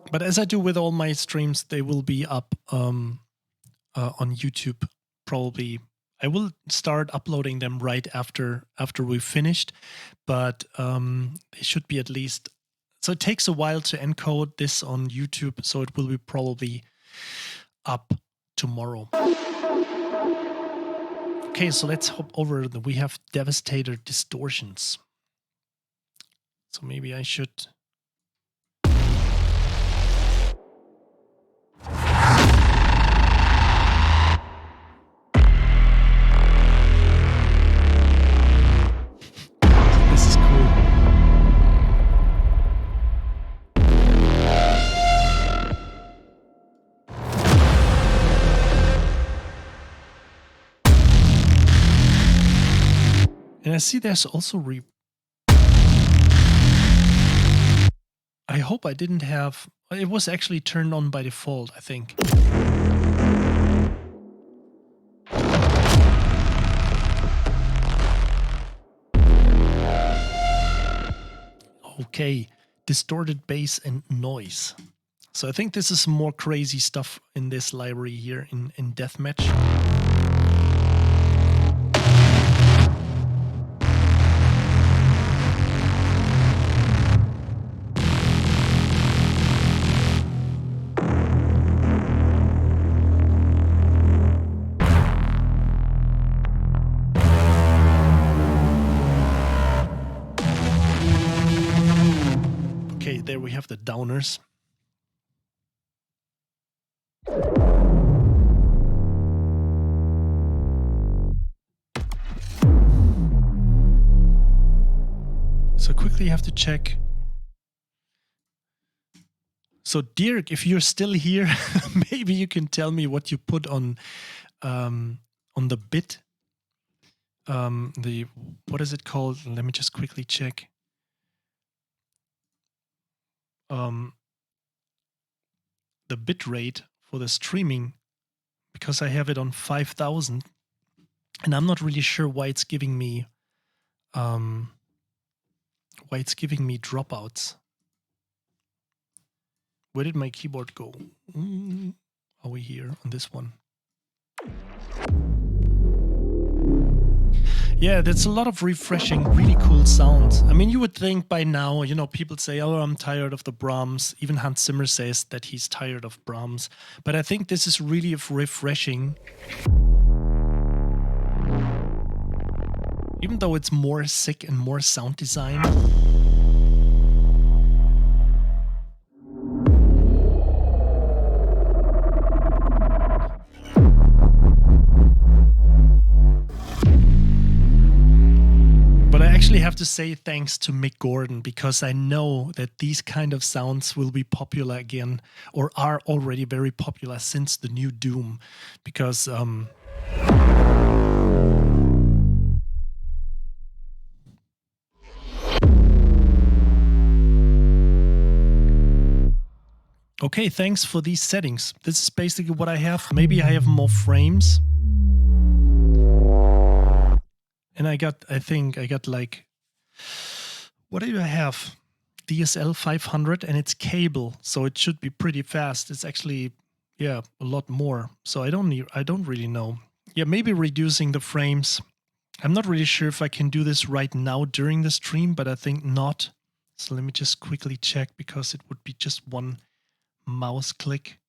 But as I do with all my streams, they will be up on YouTube probably. I will start uploading them right after we've finished, but they should be at least. So it takes a while to encode this on YouTube, so it will be probably up tomorrow. Okay, so let's hop over. We have Devastator Distortions. So maybe I should. This is cool. And I see there's also I hope I didn't have. It was actually turned on by default, I think. Okay, distorted bass and noise. So I think this is more crazy stuff in this library here in Deathmatch. Okay, there we have the downers. So quickly have to check. So Dirk, if you're still here, maybe you can tell me what you put on the bit. What is it called? Let me just quickly check. The bit rate for the streaming, because I have it on 5,000, and I'm not really sure why it's giving me dropouts. Where did my keyboard go? Are we here on this one? Yeah, that's a lot of refreshing, really cool sounds. I mean, you would think by now, you know, people say, oh, I'm tired of the Brahms. Even Hans Zimmer says that he's tired of Brahms. But I think this is really refreshing. Even though it's more sick and more sound design. But I actually have to say thanks to Mick Gordon, because I know that these kind of sounds will be popular again, or are already very popular since the new Doom. Because Okay, thanks for these settings. This is basically what I have. Maybe I have more frames. And I think I got like, what do I have? DSL 500 and it's cable, so it should be pretty fast. It's actually, yeah, a lot more. So I don't really know. Yeah, maybe reducing the frames. I'm not really sure if I can do this right now during the stream, but I think not. So let me just quickly check, because it would be just one mouse click.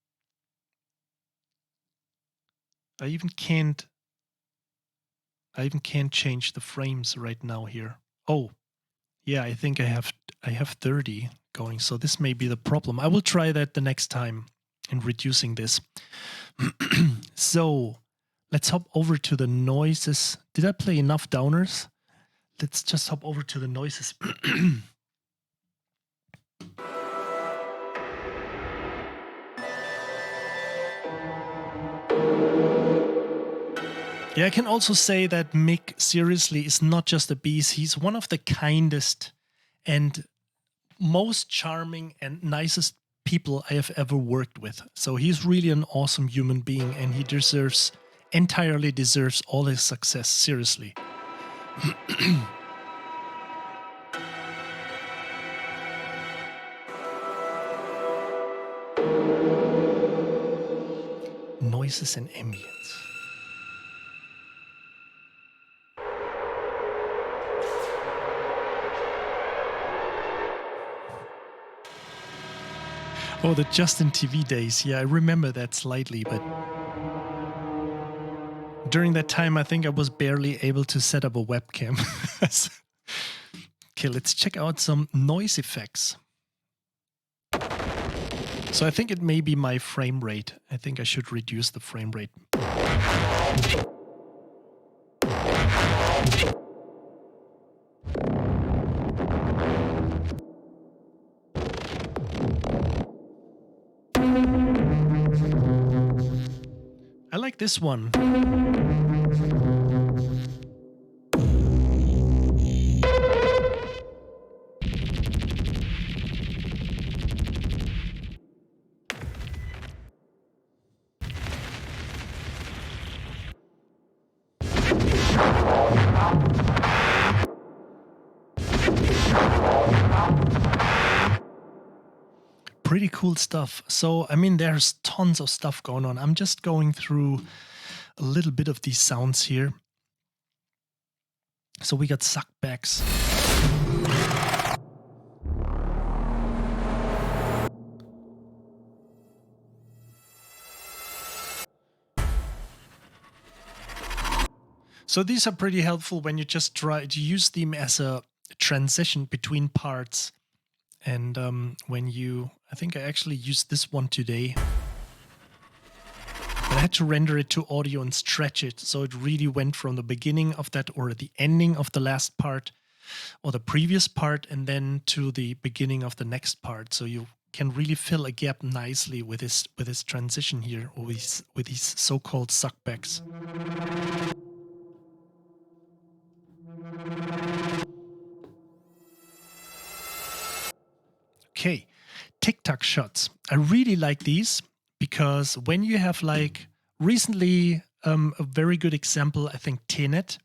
I even can't change the frames right now here. Oh, yeah, I think I have 30 going, so this may be the problem. I will try that the next time in reducing this. So let's hop over to the noises. Did I play enough downers? Let's just hop over to the noises. Yeah, I can also say that Mick seriously is not just a beast. He's one of the kindest and most charming and nicest people I have ever worked with. So he's really an awesome human being, and he entirely deserves all his success, seriously. Noises and ambience. Oh, the Justin TV days. Yeah, I remember that slightly, but during that time, I think I was barely able to set up a webcam. Okay, let's check out some noise effects. So I think it may be my frame rate. I think I should reduce the frame rate. I like this one. Pretty cool stuff. So, I mean, there's tons of stuff going on. I'm just going through a little bit of these sounds here. So we got suckbacks. So these are pretty helpful when you just try to use them as a transition between parts. And I think I actually used this one today. But I had to render it to audio and stretch it. So it really went from the beginning of that, or the ending of the last part, or the previous part, and then to the beginning of the next part. So you can really fill a gap nicely with this transition here, or with these so-called suckbacks. Okay, tic-tac shots. I really like these, because when you have, like, recently a very good example, I think Tenet,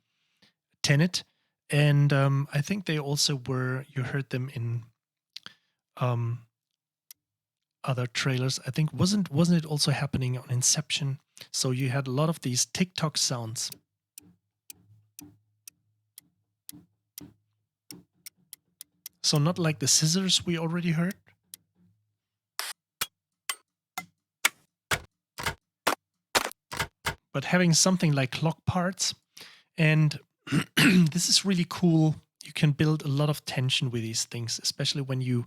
and I think they also you heard them in other trailers. I think wasn't it also happening on Inception? So you had a lot of these tic-tac sounds. So not like the scissors we already heard. But having something like clock parts. And this is really cool. You can build a lot of tension with these things, especially when you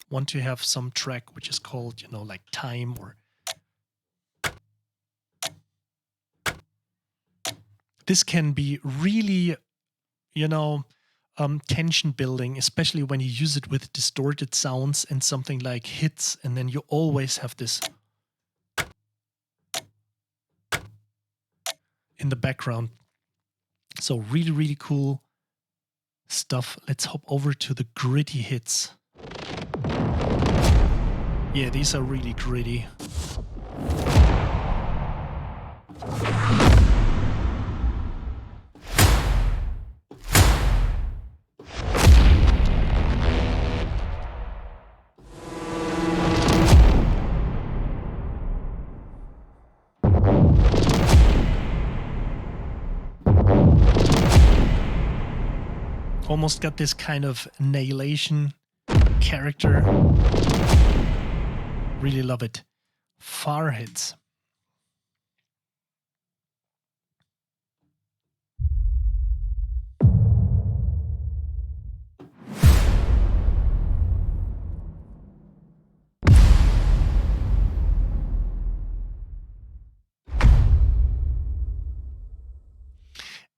want to have some track which is called, like time, or this can be really, tension building, especially when you use it with distorted sounds and something like hits, and then you always have this in the background. So really, really cool stuff. Let's hop over to the gritty hits. Yeah, these are really gritty. Almost got this kind of annihilation character. Really love it. Far hits.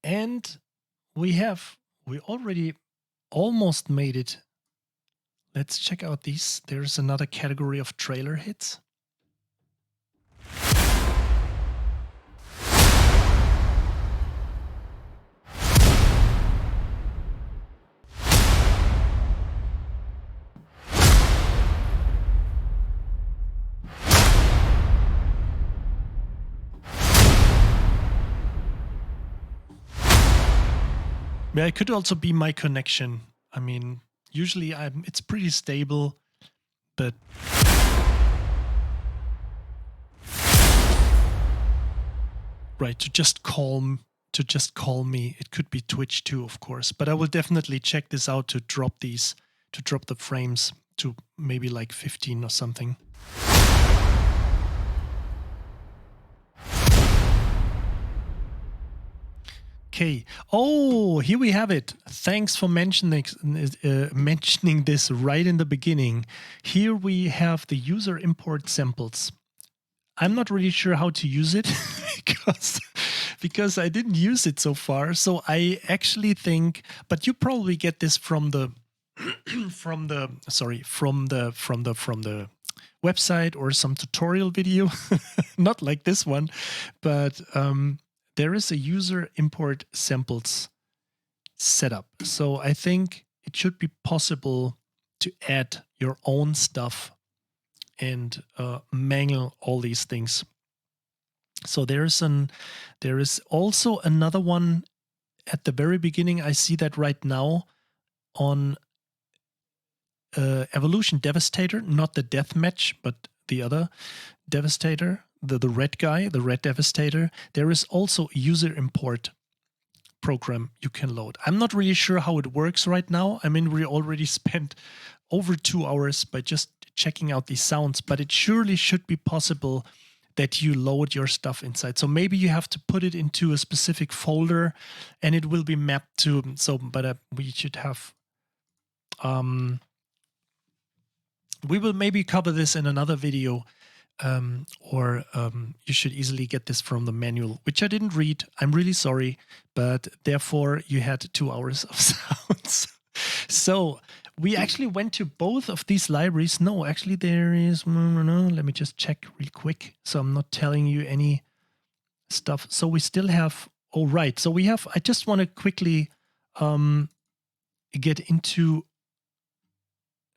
And we already almost made it. Let's check out these. There's another category of trailer hits. Yeah, it could also be my connection. I mean, usually it's pretty stable, but right, to just call me. It could be Twitch too, of course. But I will definitely check this out to drop the frames to maybe like 15 or something. Okay. Oh, here we have it. Thanks for mentioning this right in the beginning. Here we have the user import samples. I'm not really sure how to use it because I didn't use it so far. So I actually think, but you probably get this from the from the website or some tutorial video, not like this one, but there is a user import samples setup. So I think it should be possible to add your own stuff and mangle all these things. So there is also another one at the very beginning. I see that right now on Evolution Devastator, not the Deathmatch, but the other Devastator, the red guy, the red Devastator. There is also a user import program you can load. I'm not really sure how it works right now. I mean, we already spent over 2 hours by just checking out these sounds, but it surely should be possible that you load your stuff inside. So maybe you have to put it into a specific folder and it will be mapped to, but we should have, we will maybe cover this in another video, or you should easily get this from the manual, which I didn't read. I'm really sorry, but therefore you had 2 hours of sounds. So we actually went to both of these libraries. No, actually there is, let me just check real quick. So I'm not telling you any stuff. So we still have, oh, right. So we have, I just want to quickly get into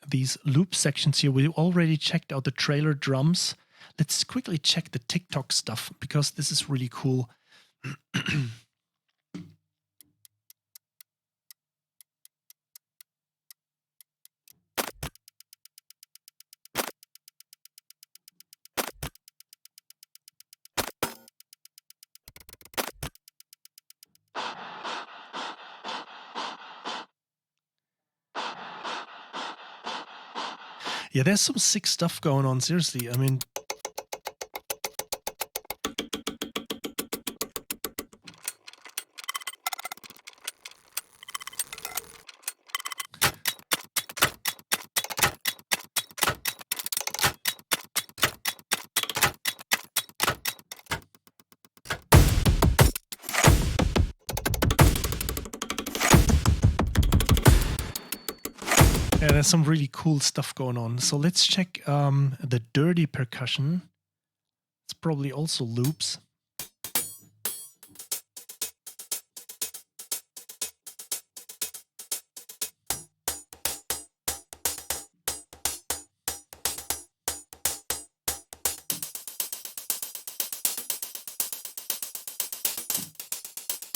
these loop sections here. We already checked out the trailer drums. Let's quickly check the TikTok stuff because this is really cool. Yeah, there's some sick stuff going on, seriously. I mean, yeah, there's some really cool stuff going on. So let's check the dirty percussion. It's probably also loops.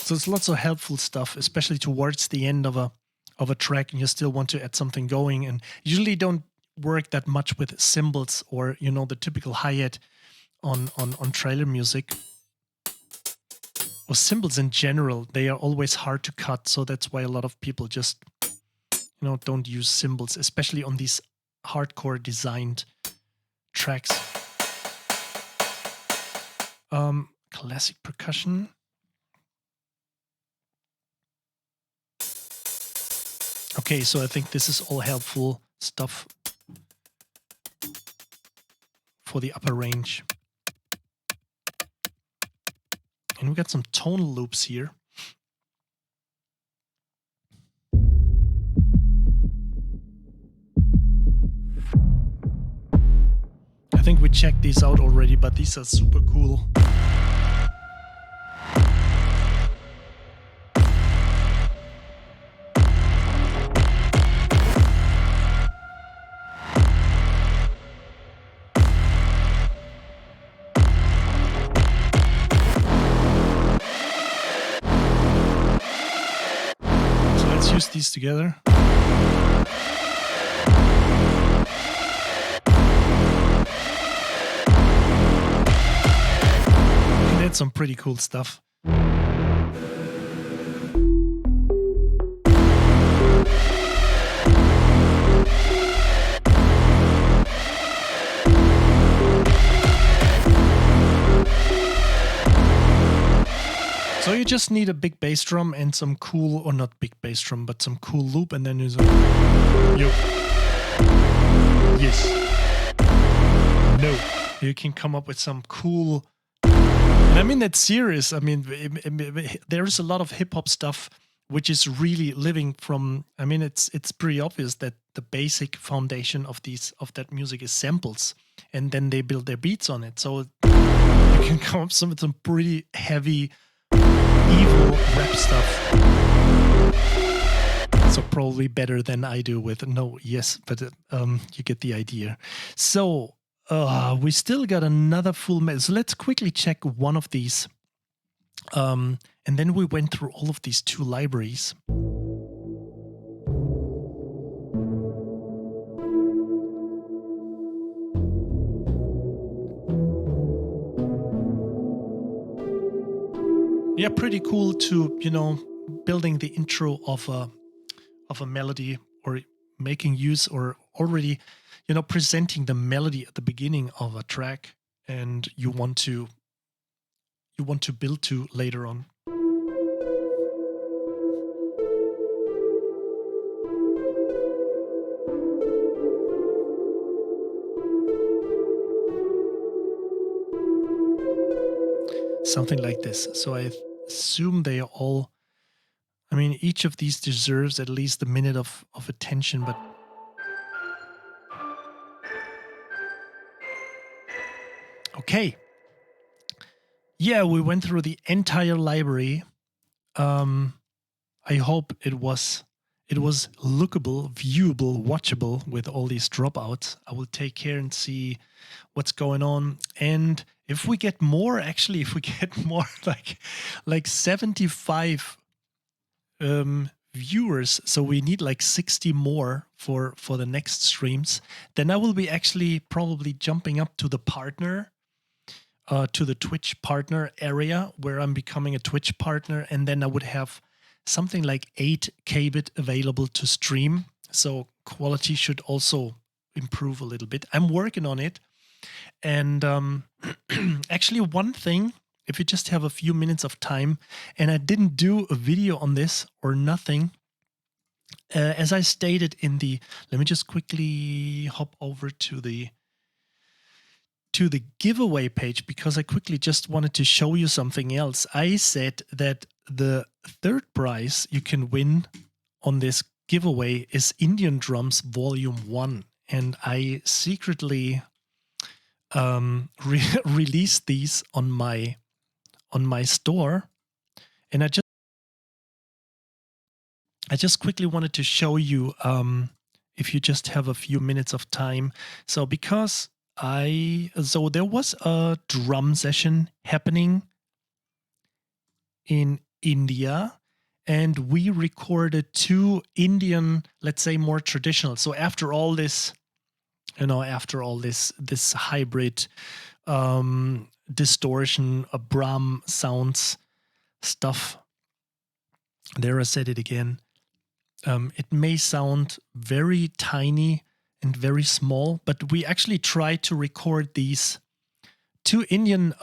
So it's lots of helpful stuff, especially towards the end of a track, and you still want to add something going. And usually don't work that much with cymbals or, you know, the typical hi-hat on trailer music. Or cymbals in general, they are always hard to cut. So that's why a lot of people just, you know, don't use cymbals, especially on these hardcore designed tracks. Classic percussion. Okay, so I think this is all helpful stuff for the upper range. And we got some tonal loops here. I think we checked these out already, but these are super cool. So let's use these together. Some pretty cool stuff. So you just need a big bass drum and some cool, or not big bass drum, but some cool loop, and then there's a yo. Yes. No. You can come up with some cool. And I mean, that's serious. I mean, there is a lot of hip hop stuff which is really living from. I mean, it's pretty obvious that the basic foundation of that music is samples, and then they build their beats on it. So you can come up with some pretty heavy, evil rap stuff. So probably better than I do with but you get the idea. So. We still got another full mess. So let's quickly check one of these. And then we went through all of these two libraries. Yeah, pretty cool to, you know, building the intro of a melody, or making use, or already, you know, presenting the melody at the beginning of a track, and you want to build to later on. Something like this. So I assume they are all, I mean, each of these deserves at least a minute of attention, but okay. Yeah, we went through the entire library. I hope it was lookable, viewable, watchable with all these dropouts. I will take care and see what's going on. And if we get more, like 75 viewers, so we need like 60 more for the next streams, then I will be actually probably jumping up to the partner, to the Twitch partner area, where I'm becoming a Twitch partner, and then I would have something like 8 kbit available to stream. So quality should also improve a little bit. I'm working on it. And actually, one thing, if you just have a few minutes of time, and I didn't do a video on this or nothing, as I stated in the, let me just quickly hop over to the giveaway page, because I quickly just wanted to show you something else. I said that the third prize you can win on this giveaway is Indian Drums Volume 1. And I secretly released these on my store. And I just quickly wanted to show you, if you just have a few minutes of time. So because there was a drum session happening in India, and we recorded 2 Indian, let's say more traditional. So after all this, this hybrid distortion, Brahm sounds stuff, there I said it again. It may sound very tiny and very small, but we actually tried to record these 2 Indian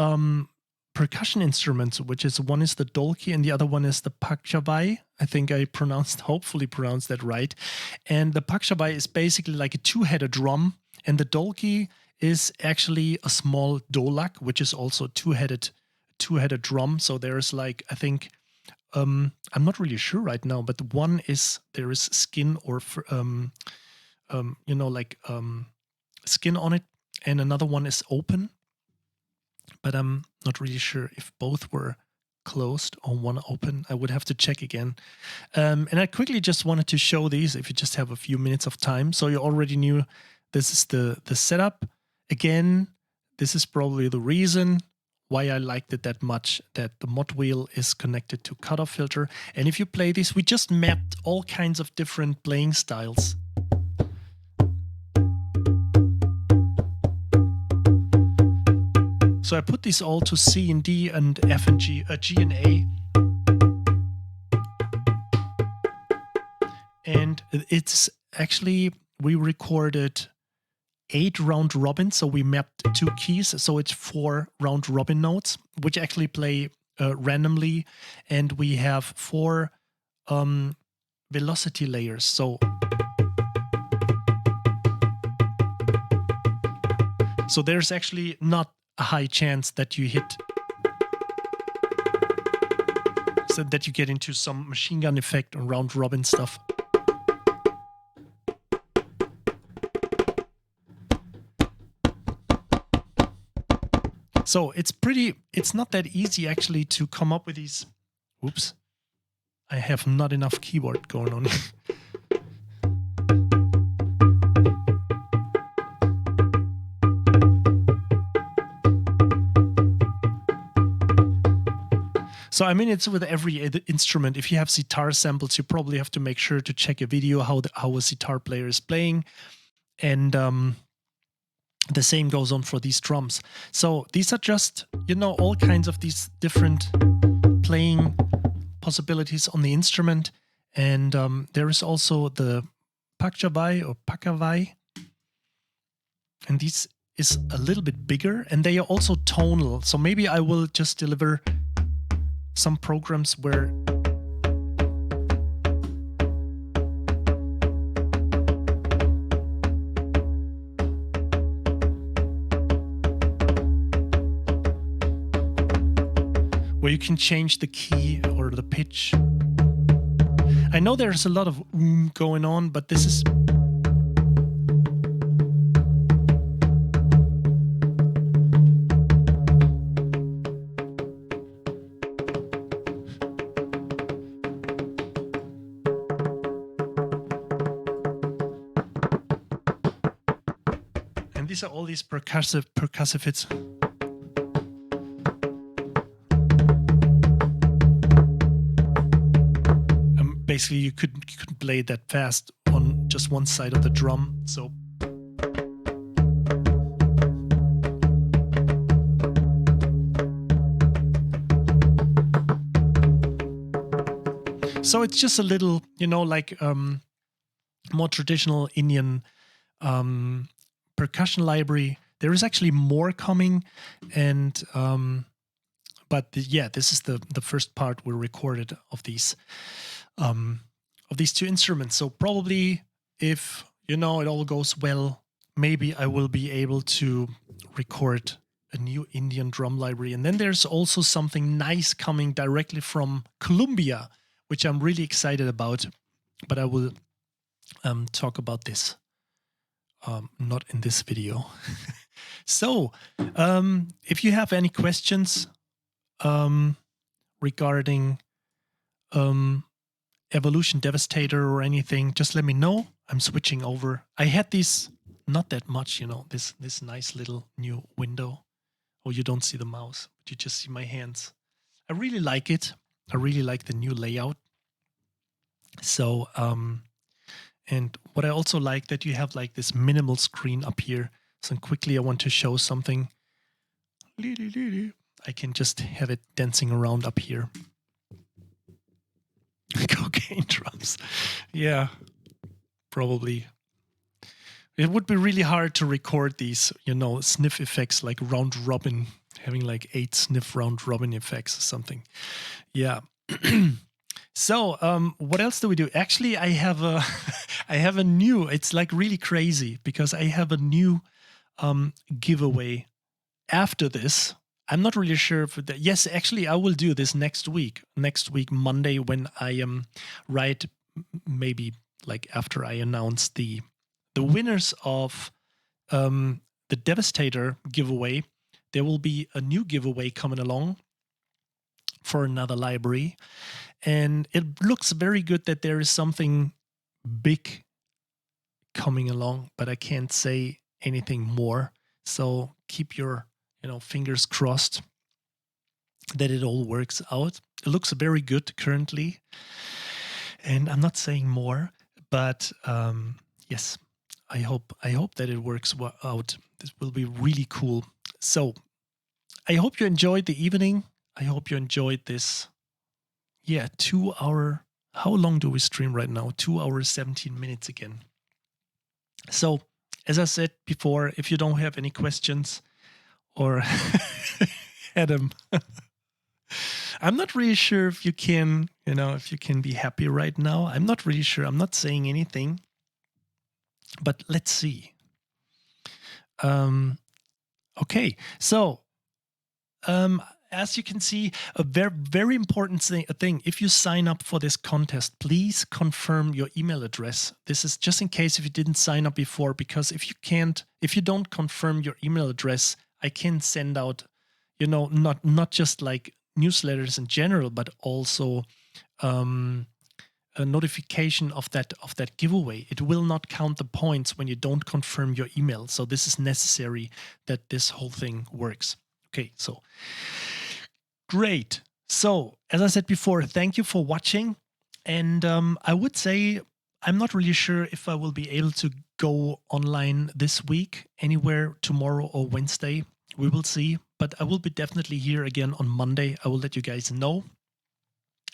percussion instruments, which is one is the dolki and the other one is the pakshavai. I think I hopefully pronounced that right. And the pakshavai is basically like a 2-headed drum, and the dolki is actually a small dolak, which is also a two-headed drum. So there's like, I think, I'm not really sure right now, but one is there is skin or skin on it, and another one is open. But I'm not really sure if both were closed or one open. I would have to check again. And I quickly just wanted to show these if you just have a few minutes of time. So you already knew this is the setup. Again, this is probably the reason why I liked it that much, that the mod wheel is connected to cutoff filter. And if you play this, we just mapped all kinds of different playing styles. So I put these all to C and D and F and G, G and A. And it's actually, we recorded 8 round robins, so we mapped 2 keys, so it's 4 round robin notes, which actually play randomly, and we have 4 velocity layers. So there's actually not a high chance that you hit, so that you get into some machine gun effect or round robin stuff. So it's not that easy actually to come up with these. Oops, I have not enough keyboard going on. So I mean, it's with every instrument. If you have sitar samples, you probably have to make sure to check a video how a sitar player is playing, and the same goes on for these drums. So these are just, all kinds of these different playing possibilities on the instrument. And there is also the pakshavai or pakavai. And this is a little bit bigger, and they are also tonal. So maybe I will just deliver some programs where you can change the key or the pitch. I know there's a lot of going on, but this is and these are all these percussive hits. Basically, you couldn't play that fast on just one side of the drum. So it's just a little, like more traditional Indian percussion library. There is actually more coming, and but this is the first part we recorded of these 2 instruments. So probably if it all goes well, maybe I will be able to record a new Indian drum library. And then there's also something nice coming directly from Colombia, which I'm really excited about, but I will talk about this not in this video. So if you have any questions regarding Evolution Devastator or anything, just let me know. I'm switching over. I had these not that much, this nice little new window. Oh, you don't see the mouse, but you just see my hands. I really like it. really like the new layout. So, and what I also like that you have like this minimal screen up here. So quickly I want to show something. I can just have it dancing around up here. Cocaine drums. Yeah, probably. It would be really hard to record these, sniff effects like round robin, having like 8 sniff round robin effects or something. Yeah. So, what else do we do? Actually, I have a, I have a new. It's like really crazy because I have a new giveaway after this. I'm not really sure if that. Yes, actually, I will do this next week. Next week, Monday, when I am right, maybe like after I announce the winners of the Devastator giveaway. There will be a new giveaway coming along for another library. And it looks very good that there is something big coming along, but I can't say anything more. So keep your, fingers crossed that it all works out. It looks very good currently. And I'm not saying more, but yes, I hope that it works out. This will be really cool. So I hope you enjoyed the evening. I hope you enjoyed this. Yeah, 2 hour. How long do we stream right now? 2 hours, 17 minutes again. So, as I said before, if you don't have any questions or Adam, I'm not really sure if you can, if you can be happy right now. I'm not really sure. I'm not saying anything, but let's see. Okay, so as you can see, a very, very important thing, if you sign up for this contest, please confirm your email address. This is just in case if you didn't sign up before, because if you don't confirm your email address, I can send out, not just like newsletters in general, but also a notification of that giveaway. It will not count the points when you don't confirm your email. So this is necessary that this whole thing works. Okay, so great. So, as I said before, thank you for watching. And I would say I'm not really sure if I will be able to go online this week, anywhere tomorrow or Wednesday. We will see. But I will be definitely here again on Monday. I will let you guys know.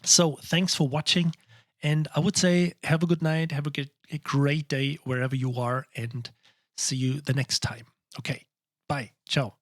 So, thanks for watching. And I would say have a good night. Have a great day wherever you are. And see you the next time. Okay. Bye. Ciao.